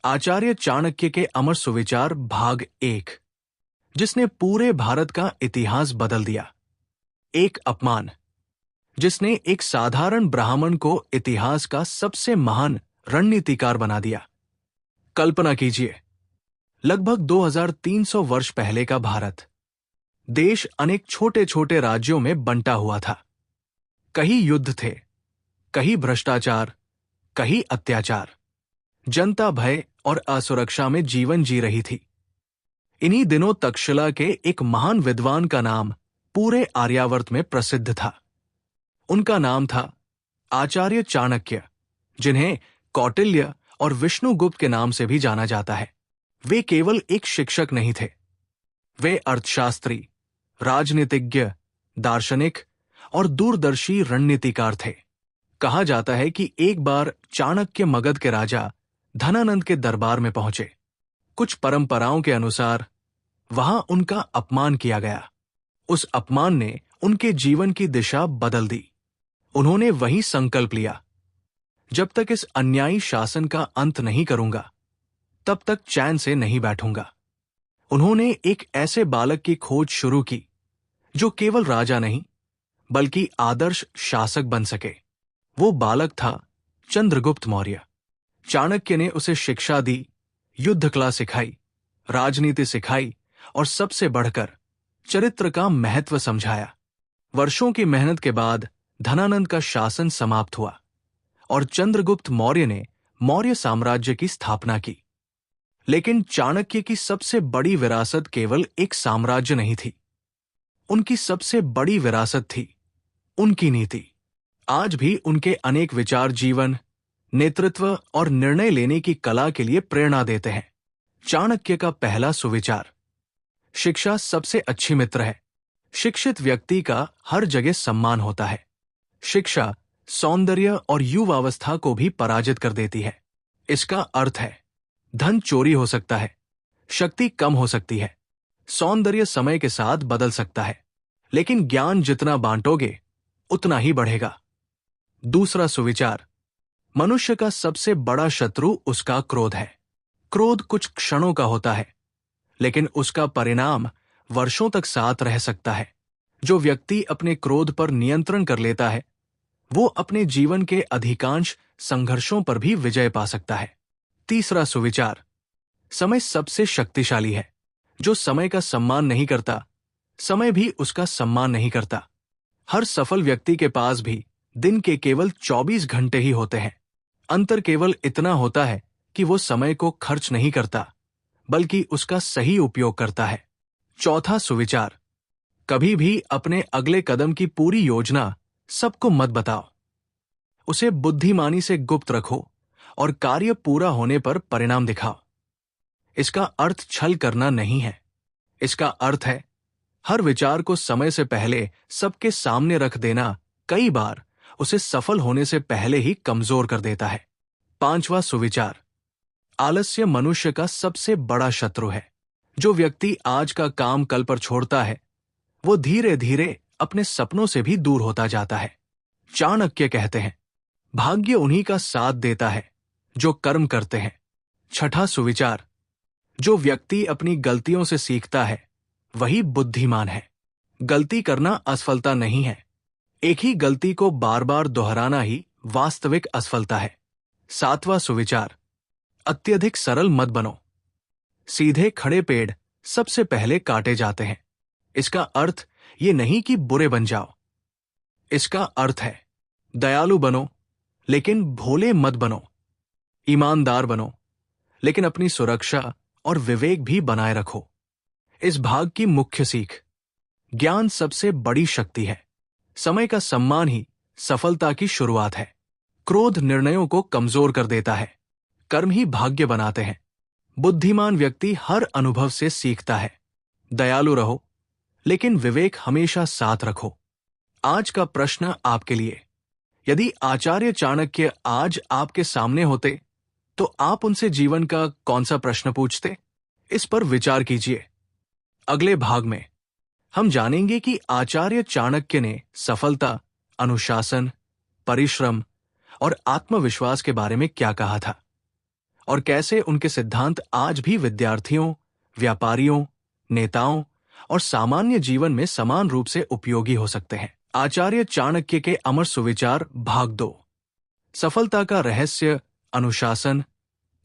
आचार्य चाणक्य के अमर सुविचार भाग 1, जिसने पूरे भारत का इतिहास बदल दिया। एक अपमान, जिसने एक साधारण ब्राह्मण को इतिहास का सबसे महान रणनीतिकार बना दिया। कल्पना कीजिए, लगभग 2300 वर्ष पहले का भारत। देश अनेक छोटे छोटे राज्यों में बंटा हुआ था। कहीं युद्ध थे, कहीं भ्रष्टाचार, कहीं अत्याचार। जनता भय और असुरक्षा में जीवन जी रही थी। इन्हीं दिनों तक्षशिला के एक महान विद्वान का नाम पूरे आर्यावर्त में प्रसिद्ध था। उनका नाम था आचार्य चाणक्य, जिन्हें कौटिल्य और विष्णुगुप्त के नाम से भी जाना जाता है। वे केवल एक शिक्षक नहीं थे, वे अर्थशास्त्री, राजनीतिज्ञ, दार्शनिक और दूरदर्शी रणनीतिकार थे। कहा जाता है कि एक बार चाणक्य मगध के राजा धनानंद के दरबार में पहुंचे। कुछ परंपराओं के अनुसार वहां उनका अपमान किया गया। उस अपमान ने उनके जीवन की दिशा बदल दी। उन्होंने वही संकल्प लिया, जब तक इस अन्यायी शासन का अंत नहीं करूंगा, तब तक चैन से नहीं बैठूंगा। उन्होंने एक ऐसे बालक की खोज शुरू की जो केवल राजा नहीं, बल्कि आदर्श शासक बन सके। वो बालक था चंद्रगुप्त मौर्य। चाणक्य ने उसे शिक्षा दी, युद्ध कला सिखाई, राजनीति सिखाई और सबसे बढ़कर चरित्र का महत्व समझाया। वर्षों की मेहनत के बाद धनानंद का शासन समाप्त हुआ और चंद्रगुप्त मौर्य ने मौर्य साम्राज्य की स्थापना की। लेकिन चाणक्य की सबसे बड़ी विरासत केवल एक साम्राज्य नहीं थी। उनकी सबसे बड़ी विरासत थी उनकी नीति। आज भी उनके अनेक विचार जीवन, नेतृत्व और निर्णय लेने की कला के लिए प्रेरणा देते हैं। चाणक्य का पहला सुविचार, शिक्षा सबसे अच्छी मित्र है। शिक्षित व्यक्ति का हर जगह सम्मान होता है। शिक्षा सौंदर्य और युवावस्था को भी पराजित कर देती है। इसका अर्थ है, धन चोरी हो सकता है, शक्ति कम हो सकती है, सौंदर्य समय के साथ बदल सकता है, लेकिन ज्ञान जितना बांटोगे उतना ही बढ़ेगा। दूसरा सुविचार, मनुष्य का सबसे बड़ा शत्रु उसका क्रोध है। क्रोध कुछ क्षणों का होता है, लेकिन उसका परिणाम वर्षों तक साथ रह सकता है। जो व्यक्ति अपने क्रोध पर नियंत्रण कर लेता है, वो अपने जीवन के अधिकांश संघर्षों पर भी विजय पा सकता है। तीसरा सुविचार, समय सबसे शक्तिशाली है। जो समय का सम्मान नहीं करता, समय भी उसका सम्मान नहीं करता। हर सफल व्यक्ति के पास भी दिन के केवल 24 घंटे ही होते हैं। अंतर केवल इतना होता है कि वो समय को खर्च नहीं करता, बल्कि उसका सही उपयोग करता है। चौथा सुविचार, कभी भी अपने अगले कदम की पूरी योजना सबको मत बताओ। उसे बुद्धिमानी से गुप्त रखो और कार्य पूरा होने पर परिणाम दिखाओ। इसका अर्थ छल करना नहीं है। इसका अर्थ है, हर विचार को समय से पहले सबके सामने रख देना कई बार उसे सफल होने से पहले ही कमजोर कर देता है। पांचवा सुविचार, आलस्य मनुष्य का सबसे बड़ा शत्रु है। जो व्यक्ति आज का काम कल पर छोड़ता है, वो धीरे धीरे अपने सपनों से भी दूर होता जाता है। चाणक्य कहते हैं, भाग्य उन्हीं का साथ देता है जो कर्म करते हैं। छठा सुविचार, जो व्यक्ति अपनी गलतियों से सीखता है वही बुद्धिमान है। गलती करना असफलता नहीं है, एक ही गलती को बार बार दोहराना ही वास्तविक असफलता है। सातवां सुविचार, अत्यधिक सरल मत बनो। सीधे खड़े पेड़ सबसे पहले काटे जाते हैं। इसका अर्थ ये नहीं कि बुरे बन जाओ। इसका अर्थ है, दयालु बनो लेकिन भोले मत बनो। ईमानदार बनो लेकिन अपनी सुरक्षा और विवेक भी बनाए रखो। इस भाग की मुख्य सीख, ज्ञान सबसे बड़ी शक्ति है। समय का सम्मान ही सफलता की शुरुआत है। क्रोध निर्णयों को कमजोर कर देता है, कर्म ही भाग्य बनाते हैं। बुद्धिमान व्यक्ति हर अनुभव से सीखता है। दयालु रहो लेकिन विवेक हमेशा साथ रखो। आज का प्रश्न आपके लिए, यदि आचार्य चाणक्य आज आपके सामने होते तो आप उनसे जीवन का कौन सा प्रश्न पूछते? इस पर विचार कीजिए। अगले भाग में हम जानेंगे कि आचार्य चाणक्य ने सफलता, अनुशासन, परिश्रम और आत्मविश्वास के बारे में क्या कहा था, और कैसे उनके सिद्धांत आज भी विद्यार्थियों, व्यापारियों, नेताओं और सामान्य जीवन में समान रूप से उपयोगी हो सकते हैं। आचार्य चाणक्य के अमर सुविचार भाग 2। सफलता का रहस्य, अनुशासन,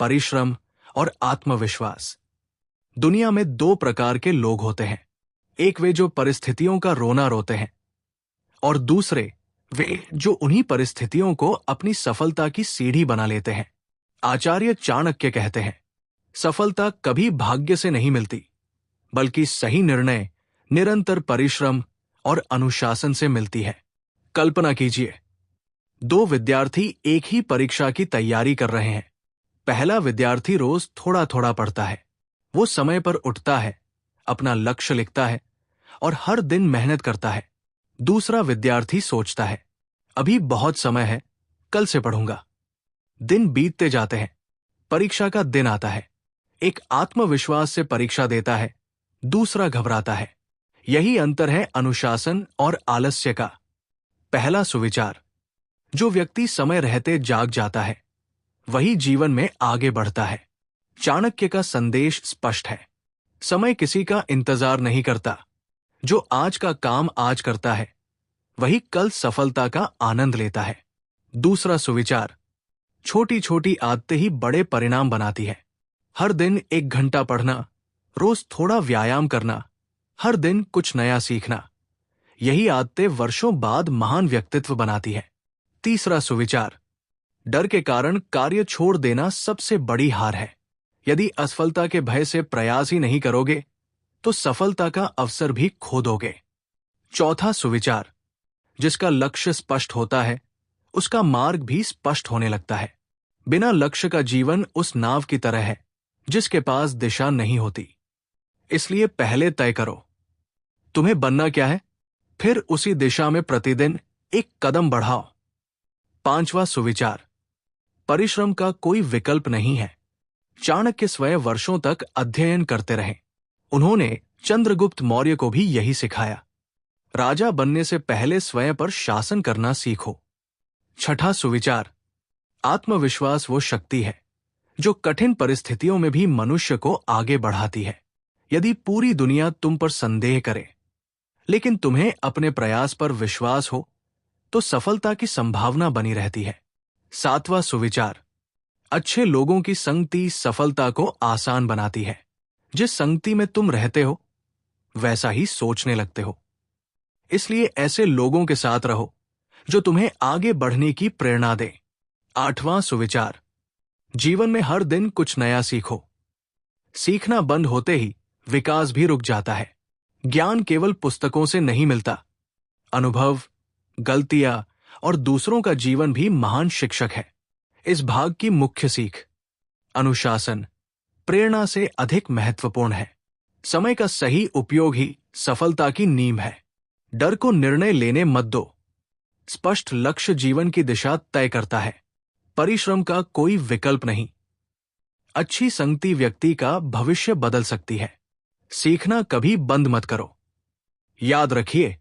परिश्रम और आत्मविश्वास। दुनिया में 2 प्रकार के लोग होते हैं। एक वे जो परिस्थितियों का रोना रोते हैं और दूसरे वे जो उन्हीं परिस्थितियों को अपनी सफलता की सीढ़ी बना लेते हैं। आचार्य चाणक्य कहते हैं, सफलता कभी भाग्य से नहीं मिलती, बल्कि सही निर्णय, निरंतर परिश्रम और अनुशासन से मिलती है। कल्पना कीजिए, 2 विद्यार्थी एक ही परीक्षा की तैयारी कर रहे हैं। पहला विद्यार्थी रोज थोड़ा थोड़ा पढ़ता है, वो समय पर उठता है, अपना लक्ष्य लिखता है और हर दिन मेहनत करता है। दूसरा विद्यार्थी सोचता है, अभी बहुत समय है, कल से पढ़ूंगा। दिन बीतते जाते हैं, परीक्षा का दिन आता है। एक आत्मविश्वास से परीक्षा देता है, दूसरा घबराता है। यही अंतर है अनुशासन और आलस्य का। पहला सुविचार, जो व्यक्ति समय रहते जाग जाता है, वही जीवन में आगे बढ़ता है। चाणक्य का संदेश स्पष्ट है, समय किसी का इंतजार नहीं करता। जो आज का काम आज करता है, वही कल सफलता का आनंद लेता है। दूसरा सुविचार, छोटी छोटी आदतें ही बड़े परिणाम बनाती है। हर दिन 1 घंटा पढ़ना, रोज थोड़ा व्यायाम करना, हर दिन कुछ नया सीखना, यही आदतें वर्षों बाद महान व्यक्तित्व बनाती है। तीसरा सुविचार, डर के कारण कार्य छोड़ देना सबसे बड़ी हार है। यदि असफलता के भय से प्रयास ही नहीं करोगे, तो सफलता का अवसर भी खो दोगे। चौथा सुविचार, जिसका लक्ष्य स्पष्ट होता है, उसका मार्ग भी स्पष्ट होने लगता है। बिना लक्ष्य का जीवन उस नाव की तरह है, जिसके पास दिशा नहीं होती। इसलिए पहले तय करो, तुम्हें बनना क्या है, फिर उसी दिशा में प्रतिदिन 1 कदम बढ़ाओ। पांचवा सुविचार, परिश्रम का कोई विकल्प नहीं है। चाणक्य स्वयं वर्षों तक अध्ययन करते रहे। उन्होंने चंद्रगुप्त मौर्य को भी यही सिखाया। राजा बनने से पहले स्वयं पर शासन करना सीखो। छठा सुविचार, आत्मविश्वास वो शक्ति है जो कठिन परिस्थितियों में भी मनुष्य को आगे बढ़ाती है। यदि पूरी दुनिया तुम पर संदेह करे, लेकिन तुम्हें अपने प्रयास पर विश्वास हो, तो सफलता की संभावना बनी रहती है। सातवां सुविचार, अच्छे लोगों की संगति सफलता को आसान बनाती है। जिस संगति में तुम रहते हो, वैसा ही सोचने लगते हो। इसलिए ऐसे लोगों के साथ रहो जो तुम्हें आगे बढ़ने की प्रेरणा दें। आठवां सुविचार, जीवन में हर दिन कुछ नया सीखो। सीखना बंद होते ही विकास भी रुक जाता है। ज्ञान केवल पुस्तकों से नहीं मिलता। अनुभव, गलतियां और दूसरों का जीवन भी महान शिक्षक है। इस भाग की मुख्य सीख, अनुशासन प्रेरणा से अधिक महत्वपूर्ण है। समय का सही उपयोग ही सफलता की नींव है। डर को निर्णय लेने मत दो। स्पष्ट लक्ष्य जीवन की दिशा तय करता है। परिश्रम का कोई विकल्प नहीं। अच्छी संगति व्यक्ति का भविष्य बदल सकती है। सीखना कभी बंद मत करो। याद रखिए,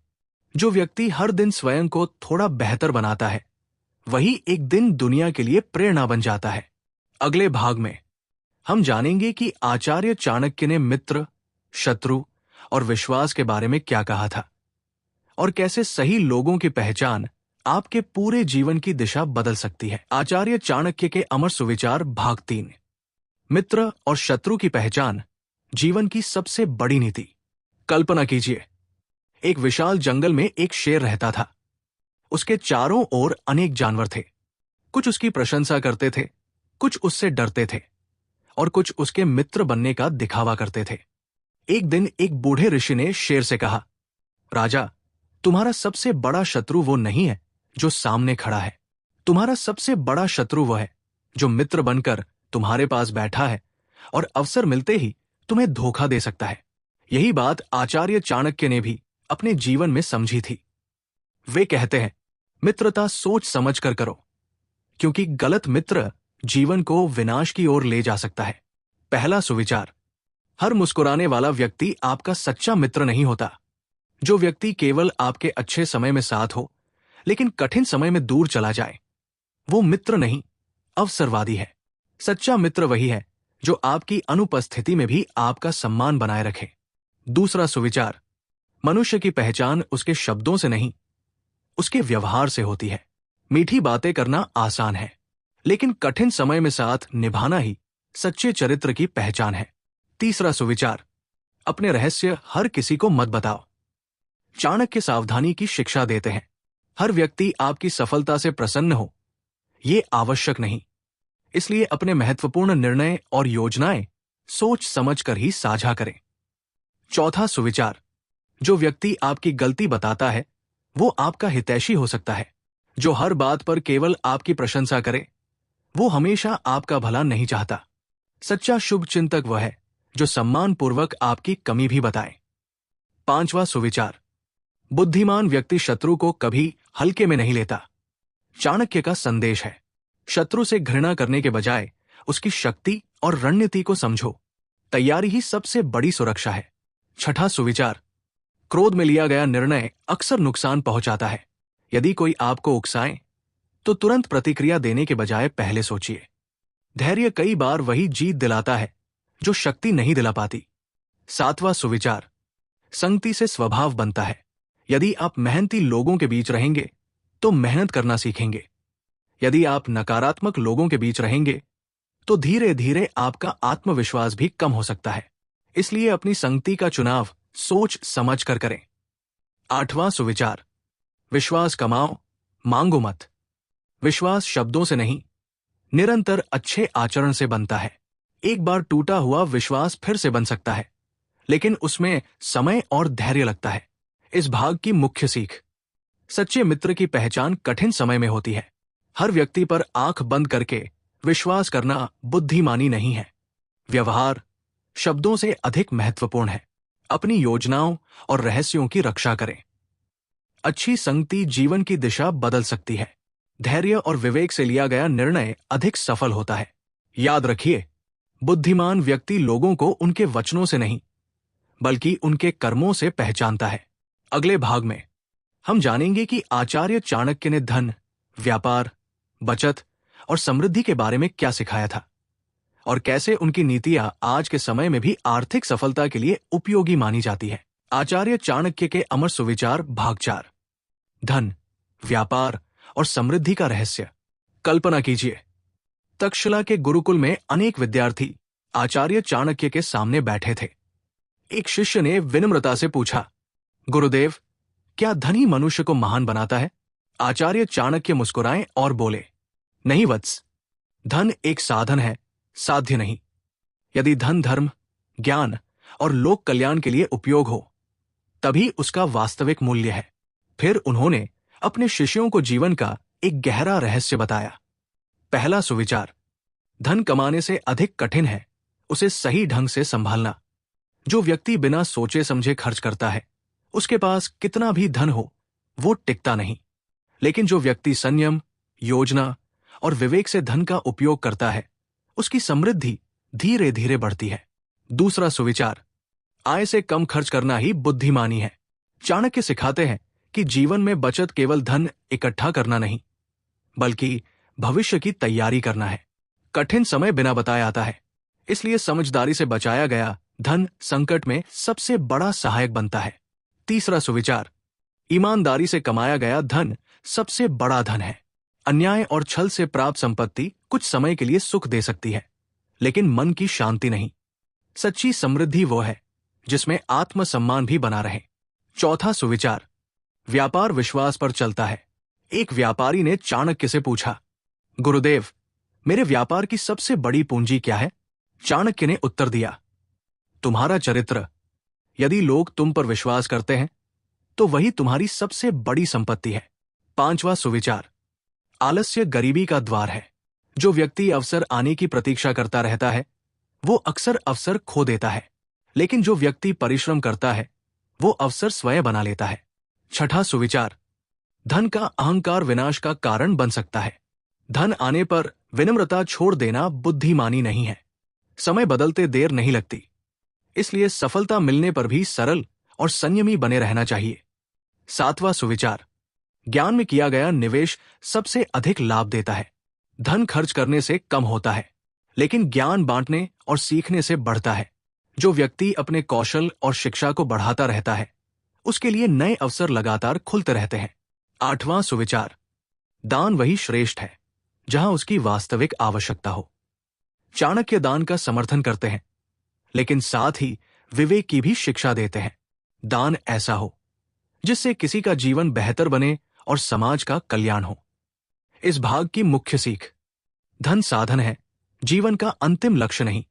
जो व्यक्ति हर दिन स्वयं को थोड़ा बेहतर बनाता है, वही एक दिन दुनिया के लिए प्रेरणा बन जाता है। अगले भाग में हम जानेंगे कि आचार्य चाणक्य ने मित्र, शत्रु और विश्वास के बारे में क्या कहा था और कैसे सही लोगों की पहचान आपके पूरे जीवन की दिशा बदल सकती है। आचार्य चाणक्य के अमर सुविचार भाग 3। मित्र और शत्रु की पहचान जीवन की सबसे बड़ी नीति। कल्पना कीजिए, एक विशाल जंगल में एक शेर रहता था। उसके चारों ओर अनेक जानवर थे। कुछ उसकी प्रशंसा करते थे, कुछ उससे डरते थे और कुछ उसके मित्र बनने का दिखावा करते थे। एक दिन एक बूढ़े ऋषि ने शेर से कहा, राजा, तुम्हारा सबसे बड़ा शत्रु वो नहीं है जो सामने खड़ा है। तुम्हारा सबसे बड़ा शत्रु वो है जो मित्र बनकर तुम्हारे पास बैठा है और अवसर मिलते ही तुम्हें धोखा दे सकता है। यही बात आचार्य चाणक्य ने भी अपने जीवन में समझी थी। वे कहते हैं, मित्रता सोच समझ कर करो, क्योंकि गलत मित्र जीवन को विनाश की ओर ले जा सकता है। पहला सुविचार, हर मुस्कुराने वाला व्यक्ति आपका सच्चा मित्र नहीं होता। जो व्यक्ति केवल आपके अच्छे समय में साथ हो लेकिन कठिन समय में दूर चला जाए, वो मित्र नहीं, अवसरवादी है। सच्चा मित्र वही है जो आपकी अनुपस्थिति में भी आपका सम्मान बनाए रखे। दूसरा सुविचार, मनुष्य की पहचान उसके शब्दों से नहीं, उसके व्यवहार से होती है। मीठी बातें करना आसान है, लेकिन कठिन समय में साथ निभाना ही सच्चे चरित्र की पहचान है। तीसरा सुविचार, अपने रहस्य हर किसी को मत बताओ। चाणक्य सावधानी की शिक्षा देते हैं। हर व्यक्ति आपकी सफलता से प्रसन्न हो, ये आवश्यक नहीं। इसलिए अपने महत्वपूर्ण निर्णय और योजनाएं सोच समझकर ही साझा करें। चौथा सुविचार, जो व्यक्ति आपकी गलती बताता है वो आपका हितैषी हो सकता है। जो हर बात पर केवल आपकी प्रशंसा करे वो हमेशा आपका भला नहीं चाहता। सच्चा शुभ चिंतक वह है जो सम्मानपूर्वक आपकी कमी भी बताए। पांचवा सुविचार, बुद्धिमान व्यक्ति शत्रु को कभी हल्के में नहीं लेता। चाणक्य का संदेश है, शत्रु से घृणा करने के बजाय उसकी शक्ति और रणनीति को समझो। तैयारी ही सबसे बड़ी सुरक्षा है। छठा सुविचार, क्रोध में लिया गया निर्णय अक्सर नुकसान पहुंचाता है। यदि कोई आपको उकसाए तो तुरंत प्रतिक्रिया देने के बजाय पहले सोचिए। धैर्य कई बार वही जीत दिलाता है जो शक्ति नहीं दिला पाती। सातवां सुविचार, संगति से स्वभाव बनता है। यदि आप मेहनती लोगों के बीच रहेंगे तो मेहनत करना सीखेंगे। यदि आप नकारात्मक लोगों के बीच रहेंगे तो धीरे धीरे आपका आत्मविश्वास भी कम हो सकता है। इसलिए अपनी संगति का चुनाव सोच समझ कर करें। आठवां सुविचार, विश्वास कमाओ, मांगो मत। विश्वास शब्दों से नहीं, निरंतर अच्छे आचरण से बनता है। एक बार टूटा हुआ विश्वास फिर से बन सकता है, लेकिन उसमें समय और धैर्य लगता है। इस भाग की मुख्य सीख, सच्चे मित्र की पहचान कठिन समय में होती है। हर व्यक्ति पर आंख बंद करके विश्वास करना बुद्धिमानी नहीं है। व्यवहार शब्दों से अधिक महत्वपूर्ण है। अपनी योजनाओं और रहस्यों की रक्षा करें। अच्छी संगति जीवन की दिशा बदल सकती है। धैर्य और विवेक से लिया गया निर्णय अधिक सफल होता है। याद रखिए, बुद्धिमान व्यक्ति लोगों को उनके वचनों से नहीं बल्कि उनके कर्मों से पहचानता है। अगले भाग में हम जानेंगे कि आचार्य चाणक्य ने धन, व्यापार, बचत और समृद्धि के बारे में क्या सिखाया था और कैसे उनकी नीतियां आज के समय में भी आर्थिक सफलता के लिए उपयोगी मानी जाती है। आचार्य चाणक्य के अमर सुविचार भाग 4, धन, व्यापार और समृद्धि का रहस्य। कल्पना कीजिए, तक्षशिला के गुरुकुल में अनेक विद्यार्थी आचार्य चाणक्य के सामने बैठे थे। एक शिष्य ने विनम्रता से पूछा, गुरुदेव, क्या धन ही मनुष्य को महान बनाता है? आचार्य चाणक्य मुस्कुराए और बोले, नहीं वत्स, धन एक साधन है, साध्य नहीं। यदि धन धर्म, ज्ञान और लोक कल्याण के लिए उपयोग हो तभी उसका वास्तविक मूल्य है। फिर उन्होंने अपने शिष्यों को जीवन का एक गहरा रहस्य बताया। पहला सुविचार, धन कमाने से अधिक कठिन है उसे सही ढंग से संभालना। जो व्यक्ति बिना सोचे समझे खर्च करता है उसके पास कितना भी धन हो वो टिकता नहीं, लेकिन जो व्यक्ति संयम, योजना और विवेक से धन का उपयोग करता है उसकी समृद्धि धीरे धीरे बढ़ती है। दूसरा सुविचार, आय से कम खर्च करना ही बुद्धिमानी है। चाणक्य सिखाते हैं कि जीवन में बचत केवल धन इकट्ठा करना नहीं बल्कि भविष्य की तैयारी करना है। कठिन समय बिना बताए आता है, इसलिए समझदारी से बचाया गया धन संकट में सबसे बड़ा सहायक बनता है। तीसरा सुविचार, ईमानदारी से कमाया गया धन सबसे बड़ा धन है। अन्याय और छल से प्राप्त संपत्ति कुछ समय के लिए सुख दे सकती है, लेकिन मन की शांति नहीं। सच्ची समृद्धि वो है जिसमें आत्मसम्मान भी बना रहे। चौथा सुविचार, व्यापार विश्वास पर चलता है। एक व्यापारी ने चाणक्य से पूछा, गुरुदेव, मेरे व्यापार की सबसे बड़ी पूंजी क्या है? चाणक्य ने उत्तर दिया, तुम्हारा चरित्र। यदि लोग तुम पर विश्वास करते हैं तो वही तुम्हारी सबसे बड़ी संपत्ति है। पांचवा सुविचार, आलस्य गरीबी का द्वार है। जो व्यक्ति अवसर आने की प्रतीक्षा करता रहता है वो अक्सर अवसर खो देता है, लेकिन जो व्यक्ति परिश्रम करता है वो अवसर स्वयं बना लेता है। छठा सुविचार, धन का अहंकार विनाश का कारण बन सकता है। धन आने पर विनम्रता छोड़ देना बुद्धिमानी नहीं है। समय बदलते देर नहीं लगती, इसलिए सफलता मिलने पर भी सरल और संयमी बने रहना चाहिए। सातवां सुविचार, ज्ञान में किया गया निवेश सबसे अधिक लाभ देता है। धन खर्च करने से कम होता है, लेकिन ज्ञान बांटने और सीखने से बढ़ता है। जो व्यक्ति अपने कौशल और शिक्षा को बढ़ाता रहता है, उसके लिए नए अवसर लगातार खुलते रहते हैं। 8वां सुविचार, दान वही श्रेष्ठ है जहां उसकी वास्तविक आवश्यकता हो। चाणक्य दान का समर्थन करते हैं, लेकिन साथ ही विवेक की भी शिक्षा देते हैं। दान ऐसा हो जिससे किसी का जीवन बेहतर बने और समाज का कल्याण हो। इस भाग की मुख्य सीख, धन साधन है, जीवन का अंतिम लक्ष्य नहीं।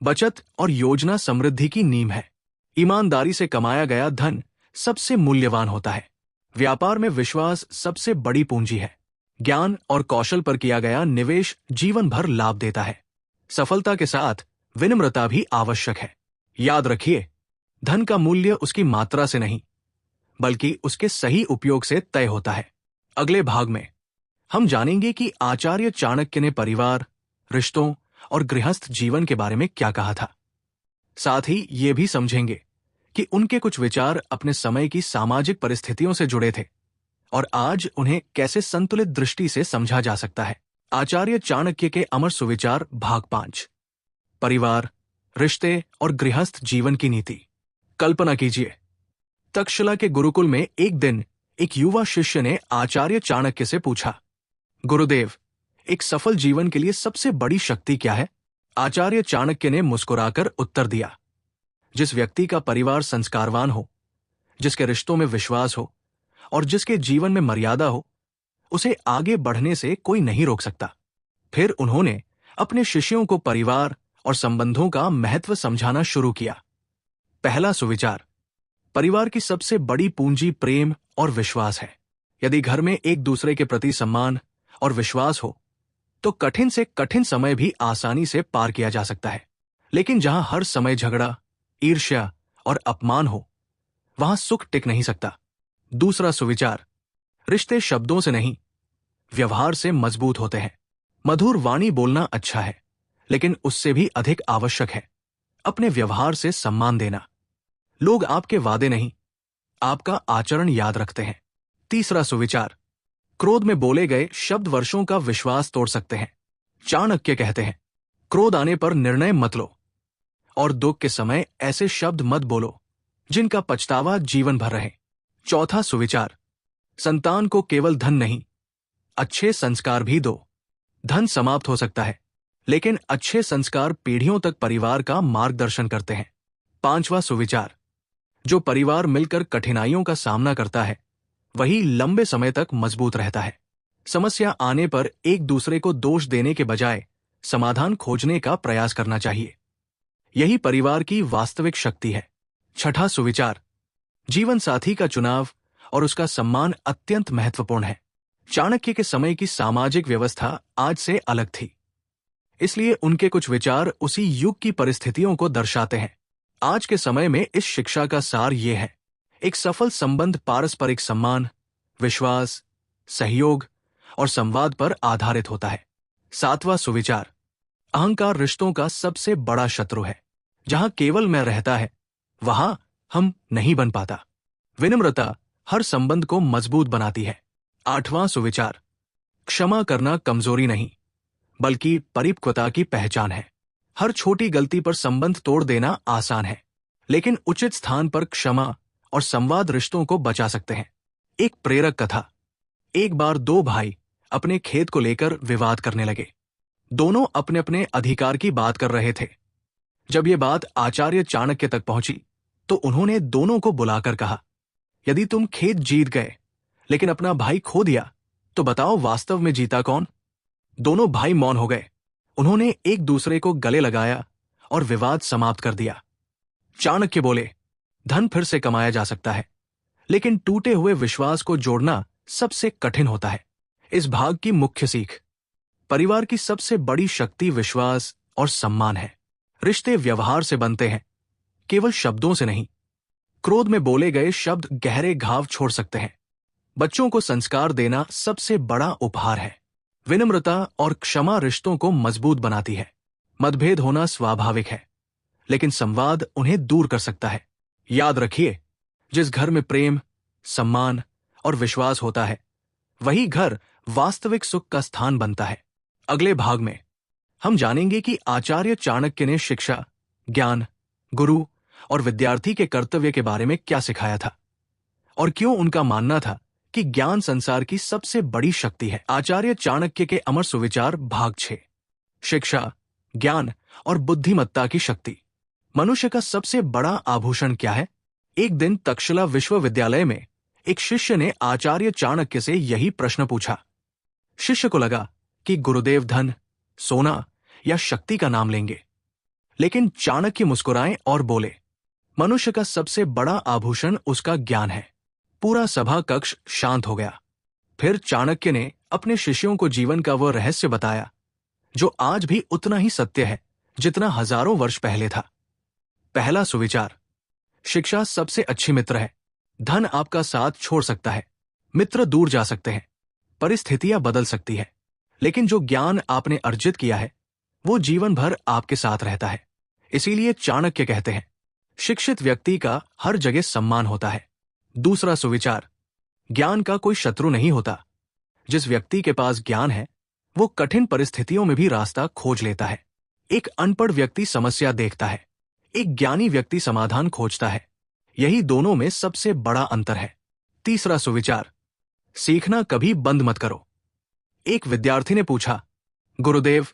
बचत और योजना समृद्धि की नींव है। ईमानदारी से कमाया गया धन सबसे मूल्यवान होता है। व्यापार में विश्वास सबसे बड़ी पूंजी है। ज्ञान और कौशल पर किया गया निवेश जीवन भर लाभ देता है। सफलता के साथ विनम्रता भी आवश्यक है। याद रखिए, धन का मूल्य उसकी मात्रा से नहीं, बल्कि उसके सही उपयोग से तय होता है। अगले भाग में हम जानेंगे कि आचार्य चाणक्य ने परिवार, रिश्तों और गृहस्थ जीवन के बारे में क्या कहा था। साथ ही ये भी समझेंगे कि उनके कुछ विचार अपने समय की सामाजिक परिस्थितियों से जुड़े थे और आज उन्हें कैसे संतुलित दृष्टि से समझा जा सकता है। आचार्य चाणक्य के अमर सुविचार भाग 5, परिवार, रिश्ते और गृहस्थ जीवन की नीति। कल्पना कीजिए, तक्षशिला के गुरुकुल में एक दिन एक युवा शिष्य ने आचार्य चाणक्य से पूछा, गुरुदेव, एक सफल जीवन के लिए सबसे बड़ी शक्ति क्या है? आचार्य चाणक्य ने मुस्कुराकर उत्तर दिया, जिस व्यक्ति का परिवार संस्कारवान हो, जिसके रिश्तों में विश्वास हो और जिसके जीवन में मर्यादा हो, उसे आगे बढ़ने से कोई नहीं रोक सकता। फिर उन्होंने अपने शिष्यों को परिवार और संबंधों का महत्व समझाना शुरू किया। पहला सुविचार, परिवार की सबसे बड़ी पूंजी प्रेम और विश्वास है। यदि घर में एक दूसरे के प्रति सम्मान और विश्वास हो, तो कठिन से कठिन समय भी आसानी से पार किया जा सकता है। लेकिन जहां हर समय झगड़ा, ईर्ष्या और अपमान हो, वहां सुख टिक नहीं सकता। दूसरा सुविचार, रिश्ते शब्दों से नहीं, व्यवहार से मजबूत होते हैं। मधुर वाणी बोलना अच्छा है, लेकिन उससे भी अधिक आवश्यक है अपने व्यवहार से सम्मान देना। लोग आपके वादे नहीं, आपका आचरण याद रखते हैं। तीसरा सुविचार, क्रोध में बोले गए शब्द वर्षों का विश्वास तोड़ सकते हैं। चाणक्य कहते हैं, क्रोध आने पर निर्णय मत लो और दुख के समय ऐसे शब्द मत बोलो जिनका पछतावा जीवन भर रहे। चौथा सुविचार, संतान को केवल धन नहीं, अच्छे संस्कार भी दो। धन समाप्त हो सकता है, लेकिन अच्छे संस्कार पीढ़ियों तक परिवार का मार्गदर्शन करते हैं। पांचवा सुविचार, जो परिवार मिलकर कठिनाइयों का सामना करता है, वही लंबे समय तक मजबूत रहता है। समस्या आने पर एक दूसरे को दोष देने के बजाय समाधान खोजने का प्रयास करना चाहिए। यही परिवार की वास्तविक शक्ति है। छठा सुविचार, जीवन साथी का चुनाव और उसका सम्मान अत्यंत महत्वपूर्ण है। चाणक्य के समय की सामाजिक व्यवस्था आज से अलग थी, इसलिए उनके कुछ विचार उसी युग की परिस्थितियों को दर्शाते हैं। आज के समय में इस शिक्षा का सार ये है, एक सफल संबंध पारस्परिक सम्मान, विश्वास, सहयोग और संवाद पर आधारित होता है। सातवां सुविचार, अहंकार रिश्तों का सबसे बड़ा शत्रु है। जहां केवल मैं रहता है, वहां हम नहीं बन पाता। विनम्रता हर संबंध को मजबूत बनाती है। आठवां सुविचार, क्षमा करना कमजोरी नहीं, बल्कि परिपक्वता की पहचान है। हर छोटी गलती पर संबंध तोड़ देना आसान है, लेकिन उचित स्थान पर क्षमा और संवाद रिश्तों को बचा सकते हैं। एक प्रेरक कथा। एक बार दो भाई अपने खेत को लेकर विवाद करने लगे। दोनों अपने अपने अधिकार की बात कर रहे थे। जब ये बात आचार्य चाणक्य तक पहुंची, तो उन्होंने दोनों को बुलाकर कहा, यदि तुम खेत जीत गए लेकिन अपना भाई खो दिया, तो बताओ वास्तव में जीता कौन? दोनों भाई मौन हो गए। उन्होंने एक दूसरे को गले लगाया और विवाद समाप्त कर दिया। चाणक्य बोले, धन फिर से कमाया जा सकता है, लेकिन टूटे हुए विश्वास को जोड़ना सबसे कठिन होता है। इस भाग की मुख्य सीख, परिवार की सबसे बड़ी शक्ति विश्वास और सम्मान है। रिश्ते व्यवहार से बनते हैं, केवल शब्दों से नहीं। क्रोध में बोले गए शब्द गहरे घाव छोड़ सकते हैं। बच्चों को संस्कार देना सबसे बड़ा उपहार है। विनम्रता और क्षमा रिश्तों को मजबूत बनाती है। मतभेद होना स्वाभाविक है, लेकिन संवाद उन्हें दूर कर सकता है। याद रखिए, जिस घर में प्रेम, सम्मान और विश्वास होता है, वही घर वास्तविक सुख का स्थान बनता है। अगले भाग में हम जानेंगे कि आचार्य चाणक्य ने शिक्षा, ज्ञान, गुरु और विद्यार्थी के कर्तव्य के बारे में क्या सिखाया था और क्यों उनका मानना था कि ज्ञान संसार की सबसे बड़ी शक्ति है। आचार्य चाणक्य के अमर सुविचार भाग 6। शिक्षा, ज्ञान और बुद्धिमत्ता की शक्ति। मनुष्य का सबसे बड़ा आभूषण क्या है? एक दिन तक्षशिला विश्वविद्यालय में एक शिष्य ने आचार्य चाणक्य से यही प्रश्न पूछा। शिष्य को लगा कि गुरुदेव धन, सोना या शक्ति का नाम लेंगे, लेकिन चाणक्य मुस्कुराए और बोले, मनुष्य का सबसे बड़ा आभूषण उसका ज्ञान है। पूरा सभा कक्ष शांत हो गया। फिर चाणक्य ने अपने शिष्यों को जीवन का वह रहस्य बताया जो आज भी उतना ही सत्य है जितना हजारों वर्ष पहले था। पहला सुविचार, शिक्षा सबसे अच्छी मित्र है। धन आपका साथ छोड़ सकता है, मित्र दूर जा सकते हैं, परिस्थितियां बदल सकती है, लेकिन जो ज्ञान आपने अर्जित किया है वो जीवन भर आपके साथ रहता है। इसीलिए चाणक्य कहते हैं, शिक्षित व्यक्ति का हर जगह सम्मान होता है। दूसरा सुविचार, ज्ञान का कोई शत्रु नहीं होता। जिस व्यक्ति के पास ज्ञान है वो कठिन परिस्थितियों में भी रास्ता खोज लेता है। एक अनपढ़ व्यक्ति समस्या देखता है, एक ज्ञानी व्यक्ति समाधान खोजता है। यही दोनों में सबसे बड़ा अंतर है। तीसरा सुविचार, सीखना कभी बंद मत करो। एक विद्यार्थी ने पूछा, गुरुदेव,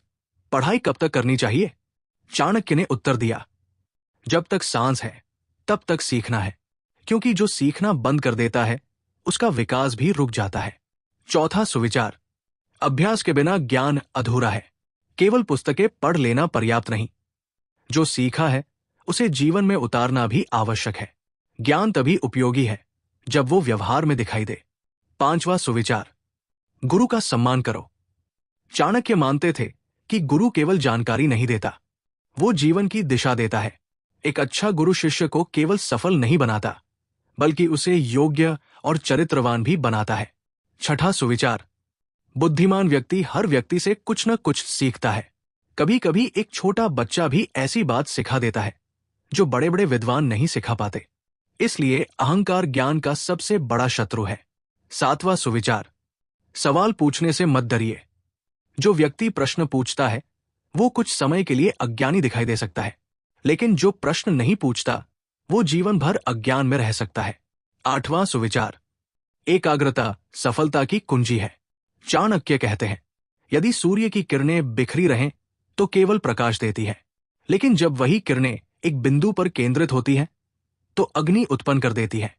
पढ़ाई कब तक करनी चाहिए? चाणक्य ने उत्तर दिया, जब तक सांस है तब तक सीखना है, क्योंकि जो सीखना बंद कर देता है उसका विकास भी रुक जाता है। चौथा सुविचार, अभ्यास के बिना ज्ञान अधूरा है। केवल पुस्तकें पढ़ लेना पर्याप्त नहीं, जो सीखा है उसे जीवन में उतारना भी आवश्यक है। ज्ञान तभी उपयोगी है जब वो व्यवहार में दिखाई दे। पांचवा सुविचार, गुरु का सम्मान करो। चाणक्य मानते थे कि गुरु केवल जानकारी नहीं देता, वो जीवन की दिशा देता है। एक अच्छा गुरु शिष्य को केवल सफल नहीं बनाता, बल्कि उसे योग्य और चरित्रवान भी बनाता है। छठा सुविचार, बुद्धिमान व्यक्ति हर व्यक्ति से कुछ न कुछ सीखता है। कभी कभी एक छोटा बच्चा भी ऐसी बात सिखा देता है जो बड़े बड़े विद्वान नहीं सिखा पाते। इसलिए अहंकार ज्ञान का सबसे बड़ा शत्रु है। सातवां सुविचार, सवाल पूछने से मत डरिए। जो व्यक्ति प्रश्न पूछता है वो कुछ समय के लिए अज्ञानी दिखाई दे सकता है, लेकिन जो प्रश्न नहीं पूछता वो जीवन भर अज्ञान में रह सकता है। आठवां सुविचार, एकाग्रता सफलता की कुंजी है। चाणक्य कहते हैं, यदि सूर्य की किरणें बिखरी रहें तो केवल प्रकाश देती है, लेकिन जब वही किरणें एक बिंदु पर केंद्रित होती हैं तो अग्नि उत्पन्न कर देती है।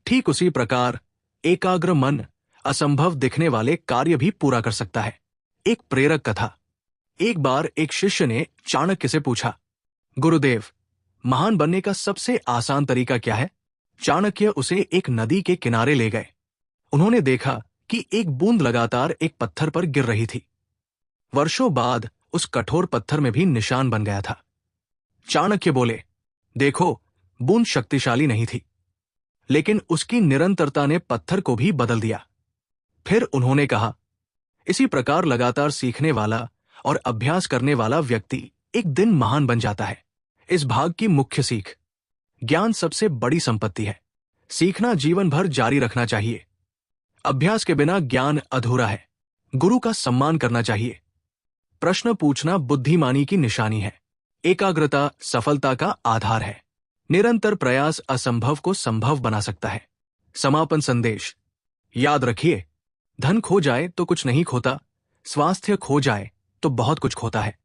ठीक उसी प्रकार एकाग्र मन असंभव दिखने वाले कार्य भी पूरा कर सकता है। एक प्रेरक कथा। एक बार एक शिष्य ने चाणक्य से पूछा, गुरुदेव, महान बनने का सबसे आसान तरीका क्या है? चाणक्य उसे एक नदी के किनारे ले गए। उन्होंने देखा कि एक बूंद लगातार एक पत्थर पर गिर रही थी। वर्षों बाद उस कठोर पत्थर में भी निशान बन गया था। चाणक्य बोले, देखो, बूंद शक्तिशाली नहीं थी, लेकिन उसकी निरंतरता ने पत्थर को भी बदल दिया। फिर उन्होंने कहा, इसी प्रकार लगातार सीखने वाला और अभ्यास करने वाला व्यक्ति एक दिन महान बन जाता है। इस भाग की मुख्य सीख, ज्ञान सबसे बड़ी संपत्ति है। सीखना जीवन भर जारी रखना चाहिए। अभ्यास के बिना ज्ञान अधूरा है। गुरु का सम्मान करना चाहिए। प्रश्न पूछना बुद्धिमानी की निशानी है। एकाग्रता सफलता का आधार है। निरंतर प्रयास असंभव को संभव बना सकता है। समापन संदेश, याद रखिए, धन खो जाए तो कुछ नहीं खोता, स्वास्थ्य खो जाए तो बहुत कुछ खोता है,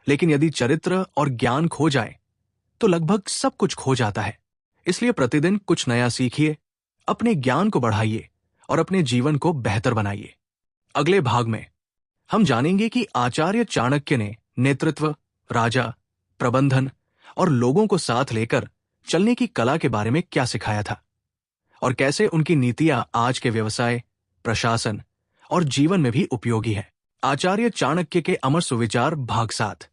लेकिन यदि चरित्र और ज्ञान खो जाए तो लगभग सब कुछ खो जाता है। इसलिए प्रतिदिन कुछ नया सीखिए, अपने ज्ञान को बढ़ाइए और अपने जीवन को बेहतर बनाइए। अगले भाग में हम जानेंगे कि आचार्य चाणक्य ने नेतृत्व, राजा, प्रबंधन और लोगों को साथ लेकर चलने की कला के बारे में क्या सिखाया था और कैसे उनकी नीतियां आज के व्यवसाय, प्रशासन और जीवन में भी उपयोगी है। आचार्य चाणक्य के अमर सुविचार भाग 7।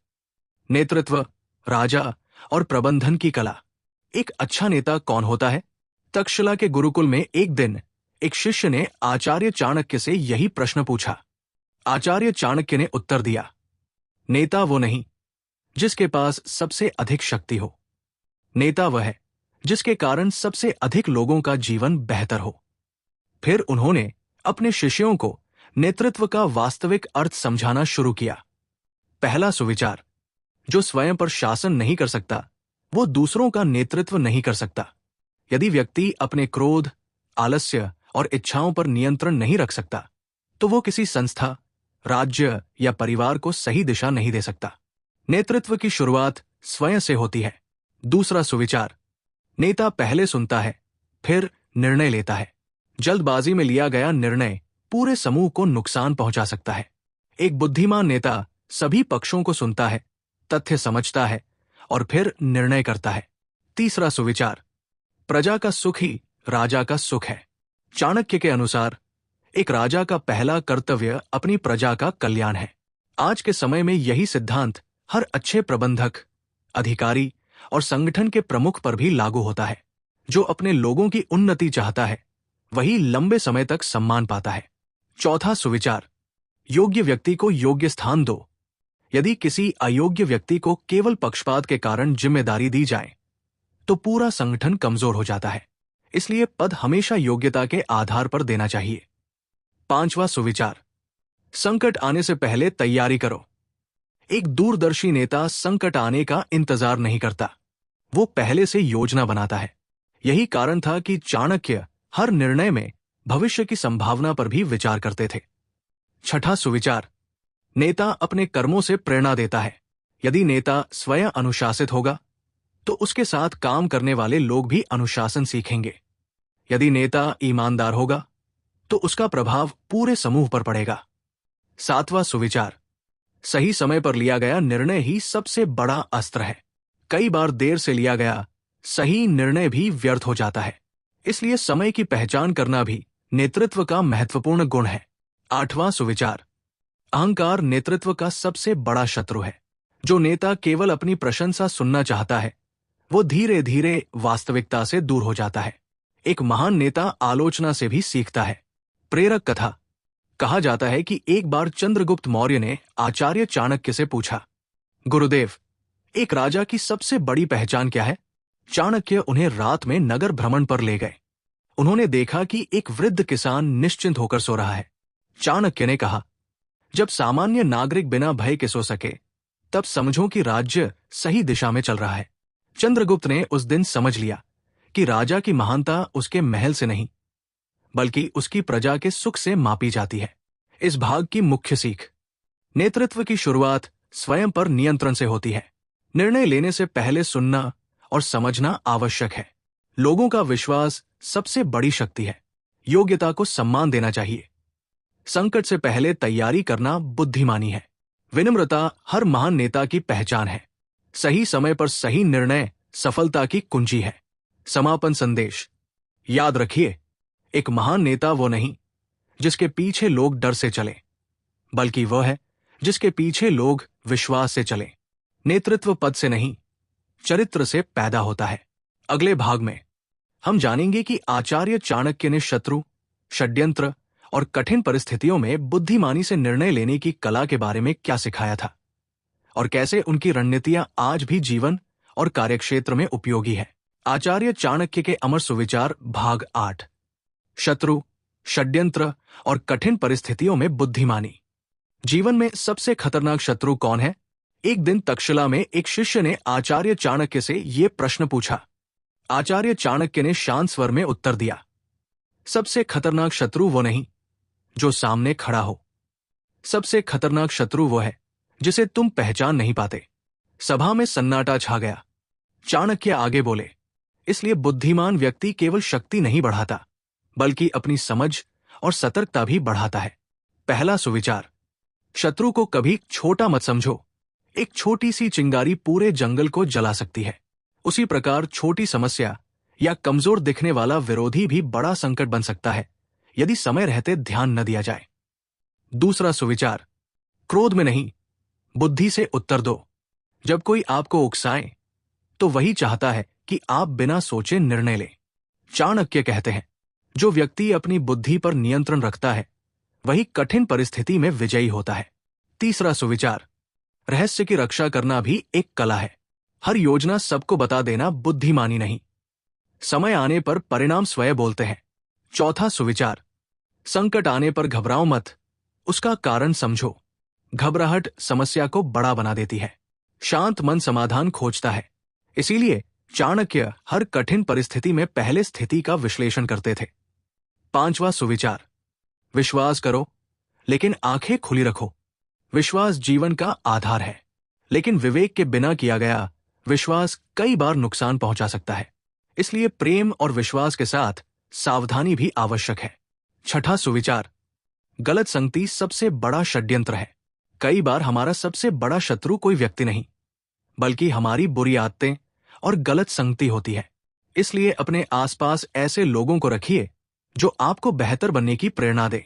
नेतृत्व, राजा और प्रबंधन की कला। एक अच्छा नेता कौन होता है? तक्षशिला के गुरुकुल में एक दिन एक शिष्य ने आचार्य चाणक्य से यही प्रश्न पूछा। आचार्य चाणक्य ने उत्तर दिया, नेता वो नहीं जिसके पास सबसे अधिक शक्ति हो, नेता वह है जिसके कारण सबसे अधिक लोगों का जीवन बेहतर हो। फिर उन्होंने अपने शिष्यों को नेतृत्व का वास्तविक अर्थ समझाना शुरू किया। पहला सुविचार, जो स्वयं पर शासन नहीं कर सकता वो दूसरों का नेतृत्व नहीं कर सकता। यदि व्यक्ति अपने क्रोध, आलस्य और इच्छाओं पर नियंत्रण नहीं रख सकता तो वो किसी संस्था, राज्य या परिवार को सही दिशा नहीं दे सकता। नेतृत्व की शुरुआत स्वयं से होती है। दूसरा सुविचार, नेता पहले सुनता है फिर निर्णय लेता है। जल्दबाजी में लिया गया निर्णय पूरे समूह को नुकसान पहुंचा सकता है। एक बुद्धिमान नेता सभी पक्षों को सुनता है, तथ्य समझता है और फिर निर्णय करता है। तीसरा सुविचार, प्रजा का सुख ही राजा का सुख है। चाणक्य के अनुसार एक राजा का पहला कर्तव्य अपनी प्रजा का कल्याण है। आज के समय में यही सिद्धांत हर अच्छे प्रबंधक, अधिकारी और संगठन के प्रमुख पर भी लागू होता है। जो अपने लोगों की उन्नति चाहता है वही लंबे समय तक सम्मान पाता है। चौथा सुविचार, योग्य व्यक्ति को योग्य स्थान दो। यदि किसी अयोग्य व्यक्ति को केवल पक्षपात के कारण जिम्मेदारी दी जाए तो पूरा संगठन कमजोर हो जाता है। इसलिए पद हमेशा योग्यता के आधार पर देना चाहिए। पांचवा सुविचार, संकट आने से पहले तैयारी करो। एक दूरदर्शी नेता संकट आने का इंतजार नहीं करता, वो पहले से योजना बनाता है। यही कारण था कि चाणक्य हर निर्णय में भविष्य की संभावना पर भी विचार करते थे। छठा सुविचार, नेता अपने कर्मों से प्रेरणा देता है। यदि नेता स्वयं अनुशासित होगा तो उसके साथ काम करने वाले लोग भी अनुशासन सीखेंगे। यदि नेता ईमानदार होगा तो उसका प्रभाव पूरे समूह पर पड़ेगा। सातवां सुविचार, सही समय पर लिया गया निर्णय ही सबसे बड़ा अस्त्र है। कई बार देर से लिया गया सही निर्णय भी व्यर्थ हो जाता है। इसलिए समय की पहचान करना भी नेतृत्व का महत्वपूर्ण गुण है। आठवां सुविचार, अहंकार नेतृत्व का सबसे बड़ा शत्रु है। जो नेता केवल अपनी प्रशंसा सुनना चाहता है वो धीरे धीरे वास्तविकता से दूर हो जाता है। एक महान नेता आलोचना से भी सीखता है। प्रेरक कथा, कहा जाता है कि एक बार चंद्रगुप्त मौर्य ने आचार्य चाणक्य से पूछा, गुरुदेव, एक राजा की सबसे बड़ी पहचान क्या है? चाणक्य उन्हें रात में नगर भ्रमण पर ले गए। उन्होंने देखा कि एक वृद्ध किसान निश्चिंत होकर सो रहा है। चाणक्य ने कहा, जब सामान्य नागरिक बिना भय के सो सके तब समझो कि राज्य सही दिशा में चल रहा है। चंद्रगुप्त ने उस दिन समझ लिया कि राजा की महानता उसके महल से नहीं बल्कि उसकी प्रजा के सुख से मापी जाती है। इस भाग की मुख्य सीख, नेतृत्व की शुरुआत स्वयं पर नियंत्रण से होती है। निर्णय लेने से पहले सुनना और समझना आवश्यक है। लोगों का विश्वास सबसे बड़ी शक्ति है। योग्यता को सम्मान देना चाहिए। संकट से पहले तैयारी करना बुद्धिमानी है। विनम्रता हर महान नेता की पहचान है। सही समय पर सही निर्णय सफलता की कुंजी है। समापन संदेश, याद रखिए, एक महान नेता वो नहीं जिसके पीछे लोग डर से चले, बल्कि वह है जिसके पीछे लोग विश्वास से चले। नेतृत्व पद से नहीं, चरित्र से पैदा होता है। अगले भाग में हम जानेंगे कि आचार्य चाणक्य ने शत्रु, षड्यंत्र और कठिन परिस्थितियों में बुद्धिमानी से निर्णय लेने की कला के बारे में क्या सिखाया था और कैसे उनकी रणनीतियां आज भी जीवन और कार्यक्षेत्र में उपयोगी है। आचार्य चाणक्य के अमर सुविचार, भाग 8, शत्रु, षड्यंत्र और कठिन परिस्थितियों में बुद्धिमानी। जीवन में सबसे खतरनाक शत्रु कौन है? एक दिन तक्षशिला में एक शिष्य ने आचार्य चाणक्य से ये प्रश्न पूछा। आचार्य चाणक्य ने शांत स्वर में उत्तर दिया, सबसे खतरनाक शत्रु वो नहीं जो सामने खड़ा हो, सबसे खतरनाक शत्रु वो है जिसे तुम पहचान नहीं पाते। सभा में सन्नाटा छा गया। चाणक्य आगे बोले, इसलिए बुद्धिमान व्यक्ति केवल शक्ति नहीं बढ़ाता बल्कि अपनी समझ और सतर्कता भी बढ़ाता है। पहला सुविचार, शत्रु को कभी छोटा मत समझो। एक छोटी सी चिंगारी पूरे जंगल को जला सकती है। उसी प्रकार छोटी समस्या या कमजोर दिखने वाला विरोधी भी बड़ा संकट बन सकता है यदि समय रहते ध्यान न दिया जाए। दूसरा सुविचार, क्रोध में नहीं, बुद्धि से उत्तर दो। जब कोई आपको उकसाए तो वही चाहता है कि आप बिना सोचे निर्णय लें। चाणक्य कहते हैं, जो व्यक्ति अपनी बुद्धि पर नियंत्रण रखता है वही कठिन परिस्थिति में विजयी होता है। तीसरा सुविचार, रहस्य की रक्षा करना भी एक कला है। हर योजना सबको बता देना बुद्धिमानी नहीं, समय आने पर परिणाम स्वयं बोलते हैं। चौथा सुविचार, संकट आने पर घबराओ मत, उसका कारण समझो। घबराहट समस्या को बड़ा बना देती है। शांत मन समाधान खोजता है। इसीलिए चाणक्य हर कठिन परिस्थिति में पहले स्थिति का विश्लेषण करते थे। पांचवा सुविचार, विश्वास करो लेकिन आंखें खुली रखो। विश्वास जीवन का आधार है, लेकिन विवेक के बिना किया गया विश्वास कई बार नुकसान पहुंचा सकता है। इसलिए प्रेम और विश्वास के साथ सावधानी भी आवश्यक है। छठा सुविचार, गलत संगति सबसे बड़ा षड्यंत्र है। कई बार हमारा सबसे बड़ा शत्रु कोई व्यक्ति नहीं, बल्कि हमारी बुरी आदतें और गलत संगति होती है। इसलिए अपने आसपास ऐसे लोगों को रखिए जो आपको बेहतर बनने की प्रेरणा दे।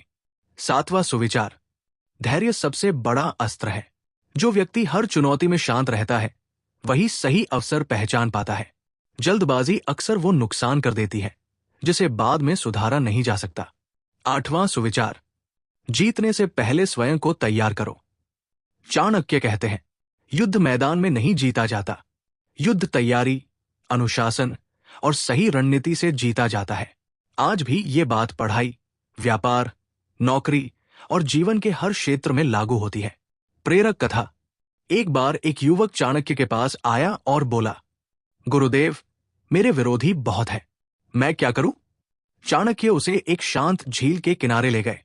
सातवां सुविचार, धैर्य सबसे बड़ा अस्त्र है। जो व्यक्ति हर चुनौती में शांत रहता है वही सही अवसर पहचान पाता है। जल्दबाजी अक्सर वो नुकसान कर देती है जिसे बाद में सुधारा नहीं जा सकता। आठवां सुविचार, जीतने से पहले स्वयं को तैयार करो। चाणक्य कहते हैं, युद्ध मैदान में नहीं जीता जाता, युद्ध तैयारी, अनुशासन और सही रणनीति से जीता जाता है। आज भी ये बात पढ़ाई, व्यापार, नौकरी और जीवन के हर क्षेत्र में लागू होती है। प्रेरक कथा। एक बार एक युवक चाणक्य के पास आया और बोला, गुरुदेव, मेरे विरोधी बहुत है, मैं क्या करूं? चाणक्य उसे एक शांत झील के किनारे ले गए।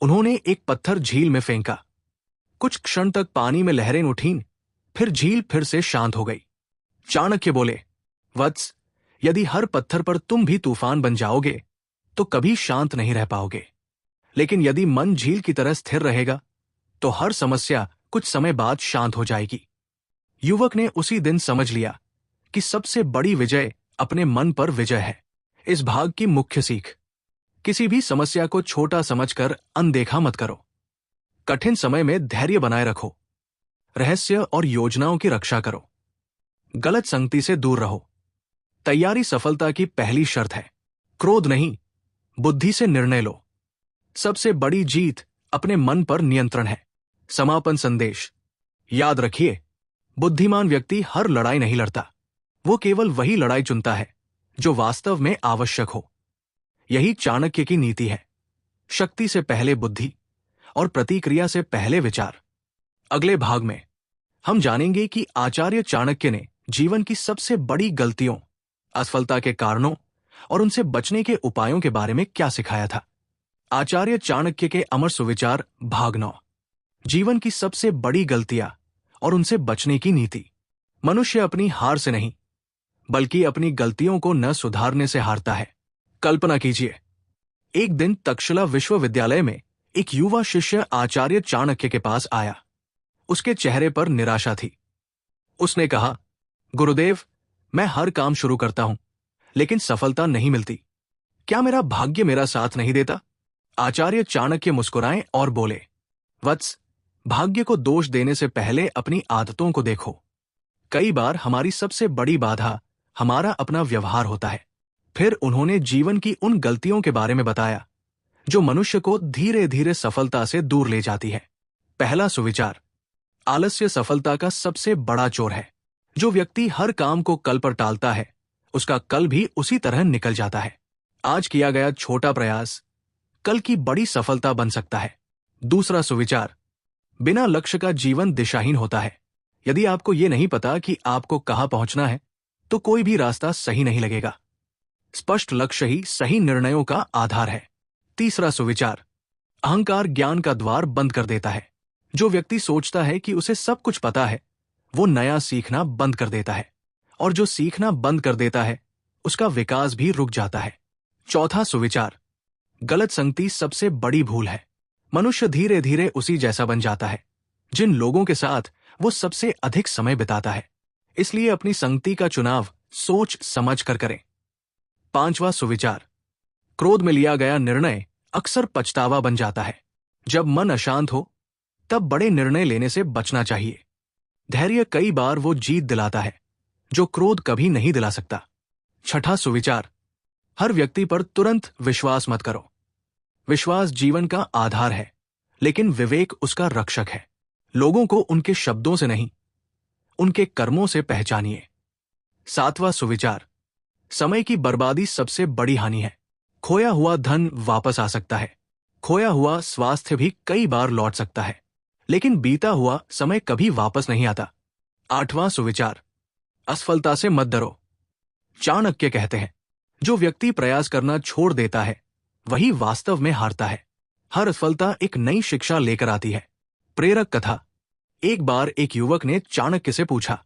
उन्होंने एक पत्थर झील में फेंका। कुछ क्षण तक पानी में लहरें उठीं, फिर झील फिर से शांत हो गई। चाणक्य बोले, वत्स, यदि हर पत्थर पर तुम भी तूफान बन जाओगे तो कभी शांत नहीं रह पाओगे, लेकिन यदि मन झील की तरह स्थिर रहेगा तो हर समस्या कुछ समय बाद शांत हो जाएगी। युवक ने उसी दिन समझ लिया कि सबसे बड़ी विजय अपने मन पर विजय है। इस भाग की मुख्य सीख, किसी भी समस्या को छोटा समझकर अनदेखा मत करो। कठिन समय में धैर्य बनाए रखो। रहस्य और योजनाओं की रक्षा करो। गलत संगति से दूर रहो। तैयारी सफलता की पहली शर्त है। क्रोध नहीं, बुद्धि से निर्णय लो। सबसे बड़ी जीत अपने मन पर नियंत्रण है। समापन संदेश, याद रखिए, बुद्धिमान व्यक्ति हर लड़ाई नहीं लड़ता, वो केवल वही लड़ाई चुनता है जो वास्तव में आवश्यक हो। यही चाणक्य की नीति है, शक्ति से पहले बुद्धि और प्रतिक्रिया से पहले विचार। अगले भाग में हम जानेंगे कि आचार्य चाणक्य ने जीवन की सबसे बड़ी गलतियों, असफलता के कारणों और उनसे बचने के उपायों के बारे में क्या सिखाया था। आचार्य चाणक्य के अमर सुविचार भाग 9, जीवन की सबसे बड़ी गलतियां और उनसे बचने की नीति। मनुष्य अपनी हार से नहीं, बल्कि अपनी गलतियों को न सुधारने से हारता है। कल्पना कीजिए, एक दिन तक्षशिला विश्वविद्यालय में एक युवा शिष्य आचार्य चाणक्य के पास आया। उसके चेहरे पर निराशा थी। उसने कहा, गुरुदेव, मैं हर काम शुरू करता हूं, लेकिन सफलता नहीं मिलती। क्या मेरा भाग्य मेरा साथ नहीं देता? आचार्य चाणक्य मुस्कुराए और बोले, वत्स, भाग्य को दोष देने से पहले अपनी आदतों को देखो। कई बार हमारी सबसे बड़ी बाधा हमारा अपना व्यवहार होता है। फिर उन्होंने जीवन की उन गलतियों के बारे में बताया जो मनुष्य को धीरे धीरे सफलता से दूर ले जाती है। पहला सुविचार, आलस्य सफलता का सबसे बड़ा चोर है। जो व्यक्ति हर काम को कल पर टालता है, उसका कल भी उसी तरह निकल जाता है। आज किया गया छोटा प्रयास कल की बड़ी सफलता बन सकता है। दूसरा सुविचार, बिना लक्ष्य का जीवन दिशाहीन होता है। यदि आपको यह नहीं पता कि आपको कहां पहुंचना है, तो कोई भी रास्ता सही नहीं लगेगा। स्पष्ट लक्ष्य ही सही निर्णयों का आधार है। तीसरा सुविचार, अहंकार ज्ञान का द्वार बंद कर देता है। जो व्यक्ति सोचता है कि उसे सब कुछ पता है, वो नया सीखना बंद कर देता है, और जो सीखना बंद कर देता है उसका विकास भी रुक जाता है। चौथा सुविचार, गलत संगति सबसे बड़ी भूल है। मनुष्य धीरे धीरे उसी जैसा बन जाता है जिन लोगों के साथ वो सबसे अधिक समय बिताता है। इसलिए अपनी संगति का चुनाव सोच समझ कर करें। पांचवा सुविचार, क्रोध में लिया गया निर्णय अक्सर पछतावा बन जाता है। जब मन अशांत हो तब बड़े निर्णय लेने से बचना चाहिए। धैर्य कई बार वो जीत दिलाता है जो क्रोध कभी नहीं दिला सकता। छठा सुविचार, हर व्यक्ति पर तुरंत विश्वास मत करो। विश्वास जीवन का आधार है, लेकिन विवेक उसका रक्षक है। लोगों को उनके शब्दों से नहीं, उनके कर्मों से पहचानिए। सातवां सुविचार, समय की बर्बादी सबसे बड़ी हानि है। खोया हुआ धन वापस आ सकता है, खोया हुआ स्वास्थ्य भी कई बार लौट सकता है, लेकिन बीता हुआ समय कभी वापस नहीं आता। 8वां सुविचार, असफलता से मत डरो। चाणक्य कहते हैं, जो व्यक्ति प्रयास करना छोड़ देता है वही वास्तव में हारता है। हर असफलता एक नई शिक्षा लेकर आती है। प्रेरक कथा। एक बार एक युवक ने चाणक्य से पूछा,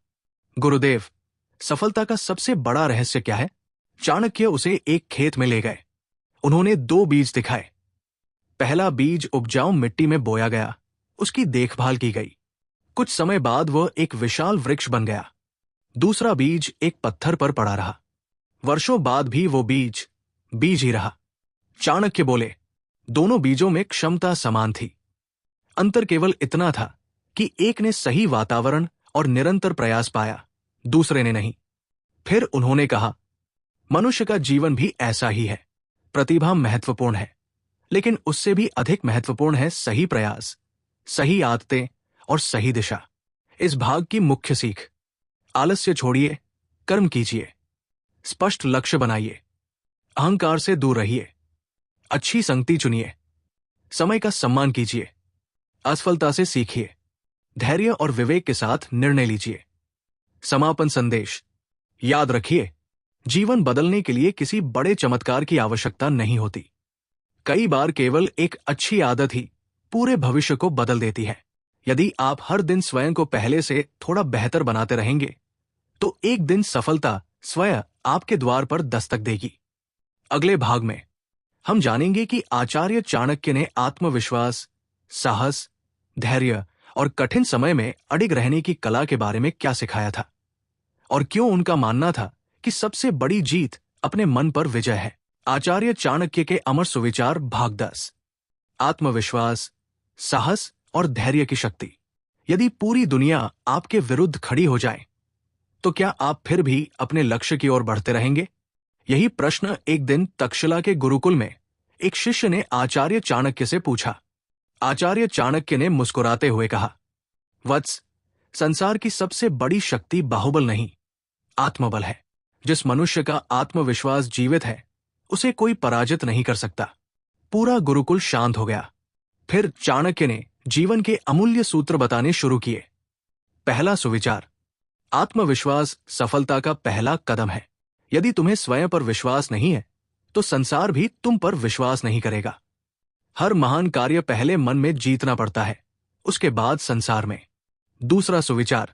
गुरुदेव, सफलता का सबसे बड़ा रहस्य क्या है? चाणक्य उसे एक खेत में ले गए। उन्होंने 2 बीज दिखाए। पहला बीज उपजाऊ मिट्टी में बोया गया, उसकी देखभाल की गई। कुछ समय बाद वह एक विशाल वृक्ष बन गया। दूसरा बीज एक पत्थर पर पड़ा रहा। वर्षों बाद भी वो बीज बीज ही रहा। चाणक्य बोले, दोनों बीजों में क्षमता समान थी। अंतर केवल इतना था कि एक ने सही वातावरण और निरंतर प्रयास पाया, दूसरे ने नहीं। फिर उन्होंने कहा, मनुष्य का जीवन भी ऐसा ही है। प्रतिभा महत्वपूर्ण है, लेकिन उससे भी अधिक महत्वपूर्ण है सही प्रयास, सही आदतें और सही दिशा। इस भाग की मुख्य सीख, आलस्य छोड़िए, कर्म कीजिए, स्पष्ट लक्ष्य बनाइए, अहंकार से दूर रहिए, अच्छी संगति चुनिए, समय का सम्मान कीजिए, असफलता से सीखिए, धैर्य और विवेक के साथ निर्णय लीजिए। समापन संदेश, याद रखिए, जीवन बदलने के लिए किसी बड़े चमत्कार की आवश्यकता नहीं होती। कई बार केवल एक अच्छी आदत ही पूरे भविष्य को बदल देती है। यदि आप हर दिन स्वयं को पहले से थोड़ा बेहतर बनाते रहेंगे तो एक दिन सफलता स्वयं आपके द्वार पर दस्तक देगी। अगले भाग में हम जानेंगे कि आचार्य चाणक्य ने आत्मविश्वास, साहस, धैर्य और कठिन समय में अडिग रहने की कला के बारे में क्या सिखाया था और क्यों उनका मानना था कि सबसे बड़ी जीत अपने मन पर विजय है। आचार्य चाणक्य के अमर सुविचार भाग 10। आत्मविश्वास, साहस और धैर्य की शक्ति। यदि पूरी दुनिया आपके विरुद्ध खड़ी हो जाए तो क्या आप फिर भी अपने लक्ष्य की ओर बढ़ते रहेंगे? यही प्रश्न एक दिन तक्षशिला के गुरुकुल में एक शिष्य ने आचार्य चाणक्य से पूछा। आचार्य चाणक्य ने मुस्कुराते हुए कहा, वत्स, संसार की सबसे बड़ी शक्ति बाहुबल नहीं, आत्मबल है। जिस मनुष्य का आत्मविश्वास जीवित है उसे कोई पराजित नहीं कर सकता। पूरा गुरुकुल शांत हो गया। फिर चाणक्य ने जीवन के अमूल्य सूत्र बताने शुरू किए। पहला सुविचार, आत्मविश्वास सफलता का पहला कदम है। यदि तुम्हें स्वयं पर विश्वास नहीं है तो संसार भी तुम पर विश्वास नहीं करेगा। हर महान कार्य पहले मन में जीतना पड़ता है, उसके बाद संसार में। दूसरा सुविचार,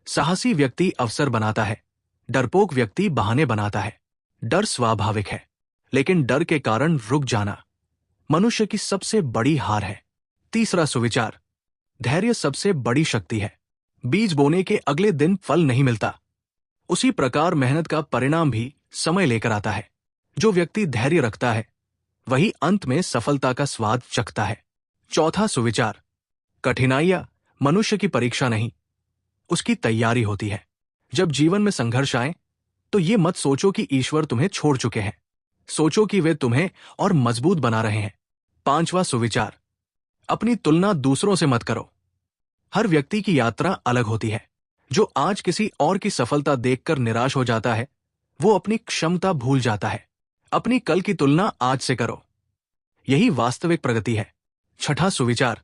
साहसी व्यक्ति अवसर बनाता है, डरपोक व्यक्ति बहाने बनाता है। डर स्वाभाविक है, लेकिन डर के कारण रुक जाना मनुष्य की सबसे बड़ी हार है। तीसरा सुविचार, धैर्य सबसे बड़ी शक्ति है। बीज बोने के अगले दिन फल नहीं मिलता, उसी प्रकार मेहनत का परिणाम भी समय लेकर आता है। जो व्यक्ति धैर्य रखता है वही अंत में सफलता का स्वाद चखता है। चौथा सुविचार, कठिनाइयां मनुष्य की परीक्षा नहीं, उसकी तैयारी होती है। जब जीवन में संघर्ष आए तो ये मत सोचो कि ईश्वर तुम्हें छोड़ चुके हैं, सोचो कि वे तुम्हें और मजबूत बना रहे हैं। पांचवा सुविचार, अपनी तुलना दूसरों से मत करो। हर व्यक्ति की यात्रा अलग होती है। जो आज किसी और की सफलता देखकर निराश हो जाता है वो अपनी क्षमता भूल जाता है। अपनी कल की तुलना आज से करो, यही वास्तविक प्रगति है। छठा सुविचार,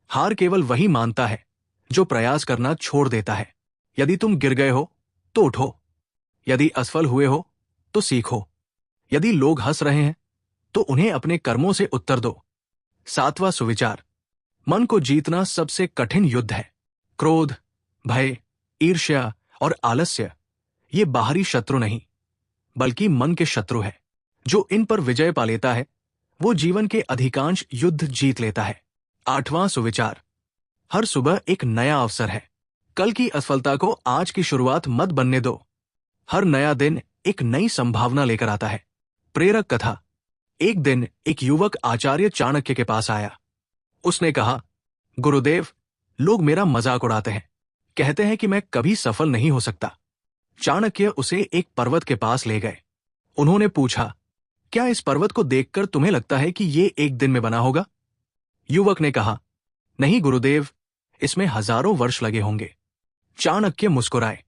हार केवल वही मानता है जो प्रयास करना छोड़ देता है। यदि तुम गिर गए हो तो उठो, यदि असफल हुए हो तो सीखो, यदि लोग हंस रहे हैं तो उन्हें अपने कर्मों से उत्तर दो। सातवां सुविचार, मन को जीतना सबसे कठिन युद्ध है। क्रोध, भय, ईर्ष्या और आलस्य ये बाहरी शत्रु नहीं बल्कि मन के शत्रु है। जो इन पर विजय पा लेता है वो जीवन के अधिकांश युद्ध जीत लेता है। आठवां सुविचार, हर सुबह एक नया अवसर है। कल की असफलता को आज की शुरुआत मत बनने दो। हर नया दिन एक नई संभावना लेकर आता है। प्रेरक कथा। एक दिन एक युवक आचार्य चाणक्य के पास आया। उसने कहा, गुरुदेव, लोग मेरा मजाक उड़ाते हैं, कहते हैं कि मैं कभी सफल नहीं हो सकता। चाणक्य उसे एक पर्वत के पास ले गए। उन्होंने पूछा, क्या इस पर्वत को देखकर तुम्हें लगता है कि ये एक दिन में बना होगा? युवक ने कहा, नहीं गुरुदेव, इसमें हजारों वर्ष लगे होंगे। चाणक्य मुस्कुराए।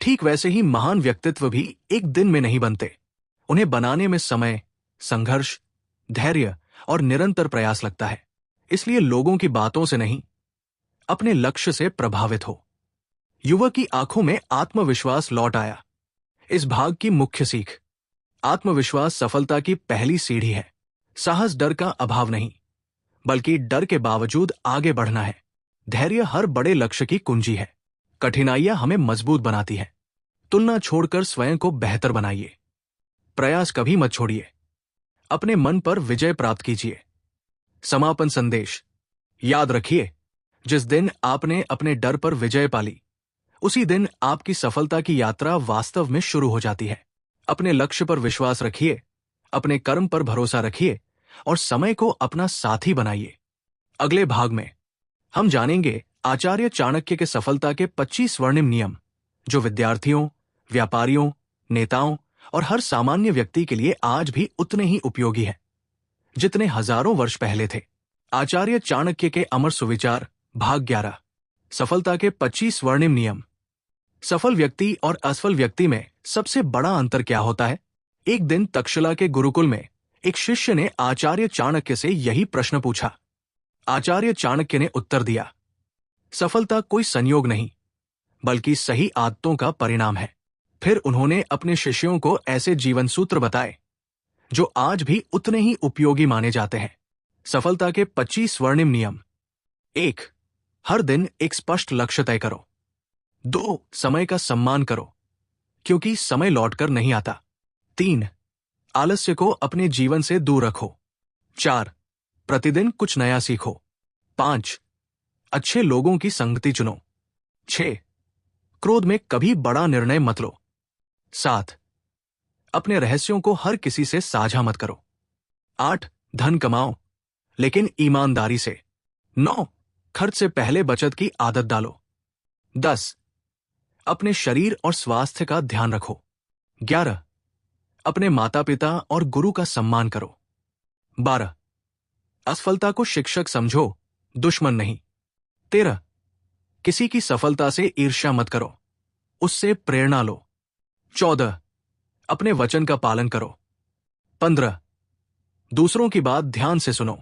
ठीक वैसे ही महान व्यक्तित्व भी एक दिन में नहीं बनते। उन्हें बनाने में समय, संघर्ष, धैर्य और निरंतर प्रयास लगता है। इसलिए लोगों की बातों से नहीं अपने लक्ष्य से प्रभावित हो। युवक की आंखों में आत्मविश्वास लौट आया। इस भाग की मुख्य सीख। आत्मविश्वास सफलता की पहली सीढ़ी है। साहस डर का अभाव नहीं, बल्कि डर के बावजूद आगे बढ़ना है। धैर्य हर बड़े लक्ष्य की कुंजी है। कठिनाइयां हमें मजबूत बनाती है। तुलना छोड़कर स्वयं को बेहतर बनाइए। प्रयास कभी मत छोड़िए। अपने मन पर विजय प्राप्त कीजिए। समापन संदेश। याद रखिए, जिस दिन आपने अपने डर पर विजय पाली, उसी दिन आपकी सफलता की यात्रा वास्तव में शुरू हो जाती है। अपने लक्ष्य पर विश्वास रखिए, अपने कर्म पर भरोसा रखिए और समय को अपना साथी बनाइए। अगले भाग में हम जानेंगे आचार्य चाणक्य के सफलता के 25 स्वर्णिम नियम, जो विद्यार्थियों, व्यापारियों, नेताओं और हर सामान्य व्यक्ति के लिए आज भी उतने ही उपयोगी हैं जितने हजारों वर्ष पहले थे। आचार्य चाणक्य के अमर सुविचार, भाग 11। सफलता के 25 स्वर्णिम नियम। सफल व्यक्ति और असफल व्यक्ति में सबसे बड़ा अंतर क्या होता है? एक दिन तक्षशिला के गुरुकुल में एक शिष्य ने आचार्य चाणक्य से यही प्रश्न पूछा। आचार्य चाणक्य ने उत्तर दिया, सफलता कोई संयोग नहीं, बल्कि सही आदतों का परिणाम है। फिर उन्होंने अपने शिष्यों को ऐसे जीवन सूत्र बताए जो आज भी उतने ही उपयोगी माने जाते हैं। सफलता के 25 स्वर्णिम नियम। 1. हर दिन एक स्पष्ट लक्ष्य तय करो। 2. समय का सम्मान करो, क्योंकि समय लौटकर नहीं आता। 3. आलस्य को अपने जीवन से दूर रखो। 4. प्रतिदिन कुछ नया सीखो। 5. अच्छे लोगों की संगति चुनो। 6. क्रोध में कभी बड़ा निर्णय मत लो। 7. अपने रहस्यों को हर किसी से साझा मत करो। 8. धन कमाओ, लेकिन ईमानदारी से। 9. खर्च से पहले बचत की आदत डालो। 10. अपने शरीर और स्वास्थ्य का ध्यान रखो। 11. अपने माता पिता और गुरु का सम्मान करो। 12. असफलता को शिक्षक समझो, दुश्मन नहीं। 13. किसी की सफलता से ईर्ष्या मत करो, उससे प्रेरणा लो। 14. अपने वचन का पालन करो। 15. दूसरों की बात ध्यान से सुनो।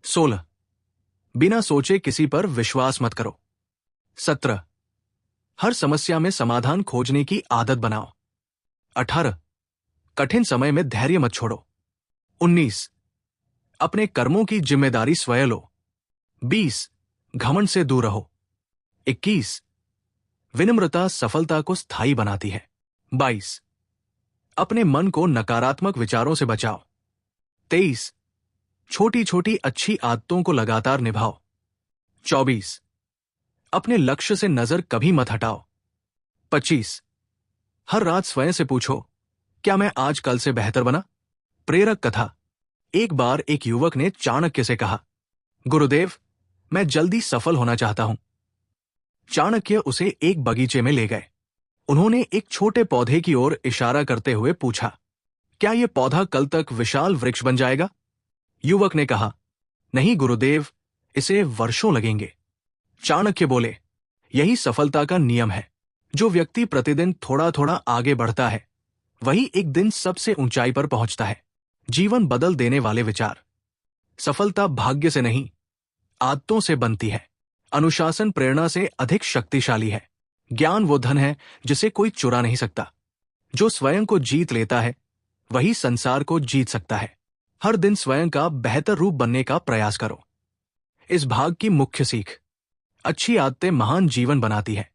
16. बिना सोचे किसी पर विश्वास मत करो। 17. हर समस्या में समाधान खोजने की आदत बनाओ। 18. कठिन समय में धैर्य मत छोड़ो। 19. अपने कर्मों की जिम्मेदारी स्वयं लो। 20. घमंड से दूर रहो। 21. विनम्रता सफलता को स्थायी बनाती है। 22. अपने मन को नकारात्मक विचारों से बचाओ। 23. छोटी छोटी अच्छी आदतों को लगातार निभाओ। 24. अपने लक्ष्य से नजर कभी मत हटाओ। 25. हर रात स्वयं से पूछो, क्या मैं आज कल से बेहतर बना? प्रेरक कथा। एक बार एक युवक ने चाणक्य से कहा, गुरुदेव, मैं जल्दी सफल होना चाहता हूं। चाणक्य उसे एक बगीचे में ले गए। उन्होंने एक छोटे पौधे की ओर इशारा करते हुए पूछा, क्या यह पौधा कल तक विशाल वृक्ष बन जाएगा? युवक ने कहा, नहीं गुरुदेव, इसे वर्षों लगेंगे। चाणक्य बोले, यही सफलता का नियम है। जो व्यक्ति प्रतिदिन थोड़ा थोड़ा आगे बढ़ता है, वही एक दिन सबसे ऊंचाई पर पहुंचता है। जीवन बदल देने वाले विचार। सफलता भाग्य से नहीं, आदतों से बनती है। अनुशासन प्रेरणा से अधिक शक्तिशाली है। ज्ञान वो धन है जिसे कोई चुरा नहीं सकता। जो स्वयं को जीत लेता है, वही संसार को जीत सकता है। हर दिन स्वयं का बेहतर रूप बनने का प्रयास करो। इस भाग की मुख्य सीख। अच्छी आदतें महान जीवन बनाती है।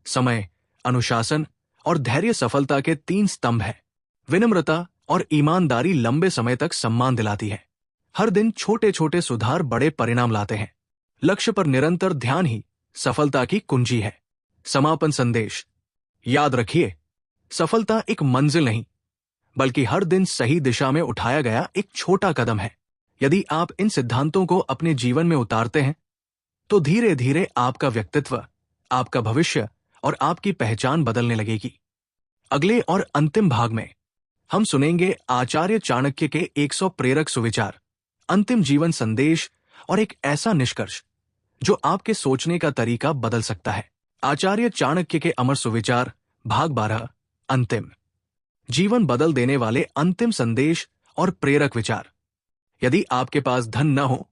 समय, अनुशासन और धैर्य सफलता के 3 स्तंभ है। विनम्रता और ईमानदारी लंबे समय तक सम्मान दिलाती है। हर दिन छोटे छोटे सुधार बड़े परिणाम लाते हैं। लक्ष्य पर निरंतर ध्यान ही सफलता की कुंजी है। समापन संदेश। याद रखिए, सफलता एक मंजिल नहीं, बल्कि हर दिन सही दिशा में उठाया गया एक छोटा कदम है। यदि आप इन सिद्धांतों को अपने जीवन में उतारते हैं, तो धीरे धीरे आपका व्यक्तित्व, आपका भविष्य और आपकी पहचान बदलने लगेगी। अगले और अंतिम भाग में हम सुनेंगे आचार्य चाणक्य के 100 प्रेरक सुविचार, अंतिम जीवन संदेश और एक ऐसा निष्कर्ष जो आपके सोचने का तरीका बदल सकता है। आचार्य चाणक्य के अमर सुविचार, भाग 12, अंतिम जीवन बदल देने वाले अंतिम संदेश और प्रेरक विचार। यदि आपके पास धन न हो,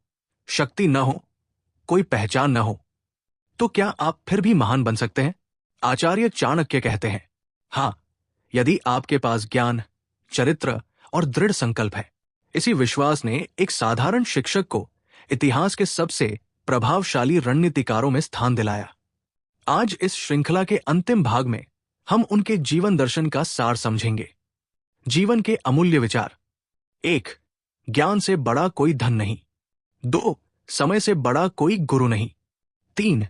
शक्ति न हो, कोई पहचान न हो, तो क्या आप फिर भी महान बन सकते हैं? आचार्य चाणक्य कहते हैं, हाँ, यदि आपके पास ज्ञान, चरित्र और दृढ़ संकल्प है। इसी विश्वास ने एक साधारण शिक्षक को इतिहास के सबसे प्रभावशाली रणनीतिकारों में स्थान दिलाया। आज इस श्रृंखला के अंतिम भाग में हम उनके जीवन दर्शन का सार समझेंगे। जीवन के अमूल्य विचार। 1. ज्ञान से बड़ा कोई धन नहीं। 2. समय से बड़ा कोई गुरु नहीं। 3.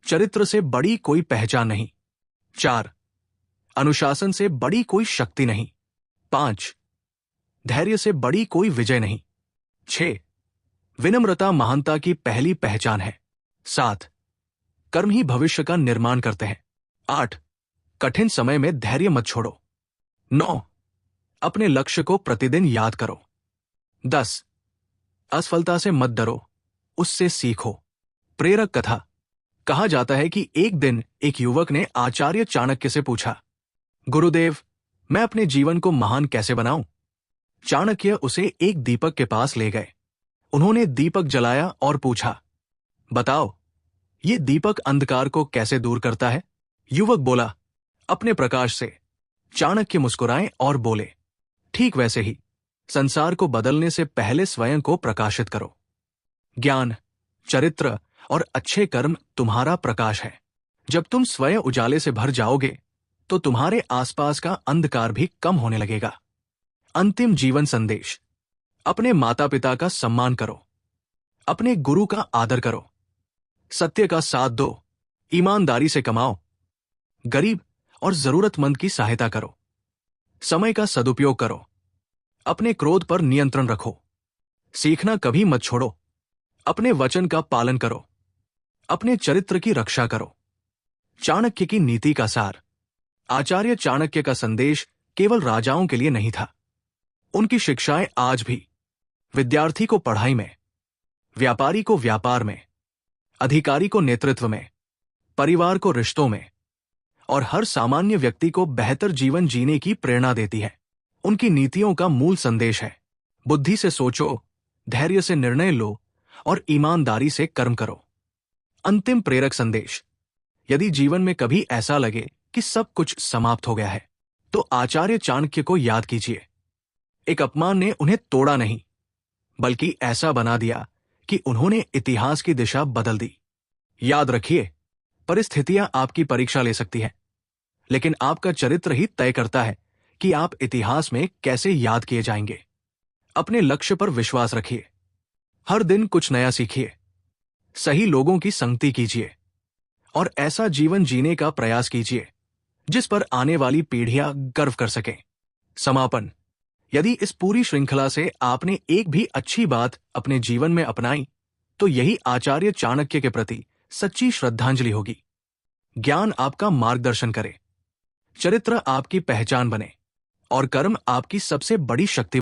चरित्र से बड़ी कोई पहचान नहीं। 4. अनुशासन से बड़ी कोई शक्ति नहीं। 5. धैर्य से बड़ी कोई विजय नहीं। 6. विनम्रता महानता की पहली पहचान है। 7. कर्म ही भविष्य का निर्माण करते हैं। 8. कठिन समय में धैर्य मत छोड़ो। 9. अपने लक्ष्य को प्रतिदिन याद करो। 10. असफलता से मत डरो, उससे सीखो। प्रेरक कथा। कहा जाता है कि एक दिन एक युवक ने आचार्य चाणक्य से पूछा, गुरुदेव, मैं अपने जीवन को महान कैसे बनाऊं? चाणक्य उसे एक दीपक के पास ले गए। उन्होंने दीपक जलाया और पूछा, बताओ, ये दीपक अंधकार को कैसे दूर करता है? युवक बोला, अपने प्रकाश से। चाणक्य मुस्कुराए और बोले, ठीक वैसे ही संसार को बदलने से पहले स्वयं को प्रकाशित करो। ज्ञान, चरित्र और अच्छे कर्म तुम्हारा प्रकाश है। जब तुम स्वयं उजाले से भर जाओगे तो तुम्हारे आसपास का अंधकार भी कम होने लगेगा। अंतिम जीवन संदेश। अपने माता पिता का सम्मान करो, अपने गुरु का आदर करो, सत्य का साथ दो, ईमानदारी से कमाओ, गरीब और जरूरतमंद की सहायता करो, समय का सदुपयोग करो, अपने क्रोध पर नियंत्रण रखो, सीखना कभी मत छोड़ो, अपने वचन का पालन करो, अपने चरित्र की रक्षा करो। चाणक्य की नीति का सार। आचार्य चाणक्य का संदेश केवल राजाओं के लिए नहीं था। उनकी शिक्षाएं आज भी विद्यार्थी को पढ़ाई में, व्यापारी को व्यापार में, अधिकारी को नेतृत्व में, परिवार को रिश्तों में और हर सामान्य व्यक्ति को बेहतर जीवन जीने की प्रेरणा देती है। उनकी नीतियों का मूल संदेश है, बुद्धि से सोचो, धैर्य से निर्णय लो और ईमानदारी से कर्म करो। अंतिम प्रेरक संदेश। यदि जीवन में कभी ऐसा लगे कि सब कुछ समाप्त हो गया है, तो आचार्य चाणक्य को याद कीजिए। एक अपमान ने उन्हें तोड़ा नहीं, बल्कि ऐसा बना दिया कि उन्होंने इतिहास की दिशा बदल दी। याद रखिए, परिस्थितियां आपकी परीक्षा ले सकती है, लेकिन आपका चरित्र ही तय करता है कि आप इतिहास में कैसे याद किए जाएंगे। अपने लक्ष्य पर विश्वास रखिए, हर दिन कुछ नया सीखिए, सही लोगों की संगति कीजिए और ऐसा जीवन जीने का प्रयास कीजिए जिस पर आने वाली पीढ़ियां गर्व कर सकें। समापन। यदि इस पूरी श्रृंखला से आपने एक भी अच्छी बात अपने जीवन में अपनाई, तो यही आचार्य चाणक्य के प्रति सच्ची श्रद्धांजलि होगी। ज्ञान आपका मार्गदर्शन करे, चरित्र आपकी पहचान बने और कर्म आपकी सबसे बड़ी शक्ति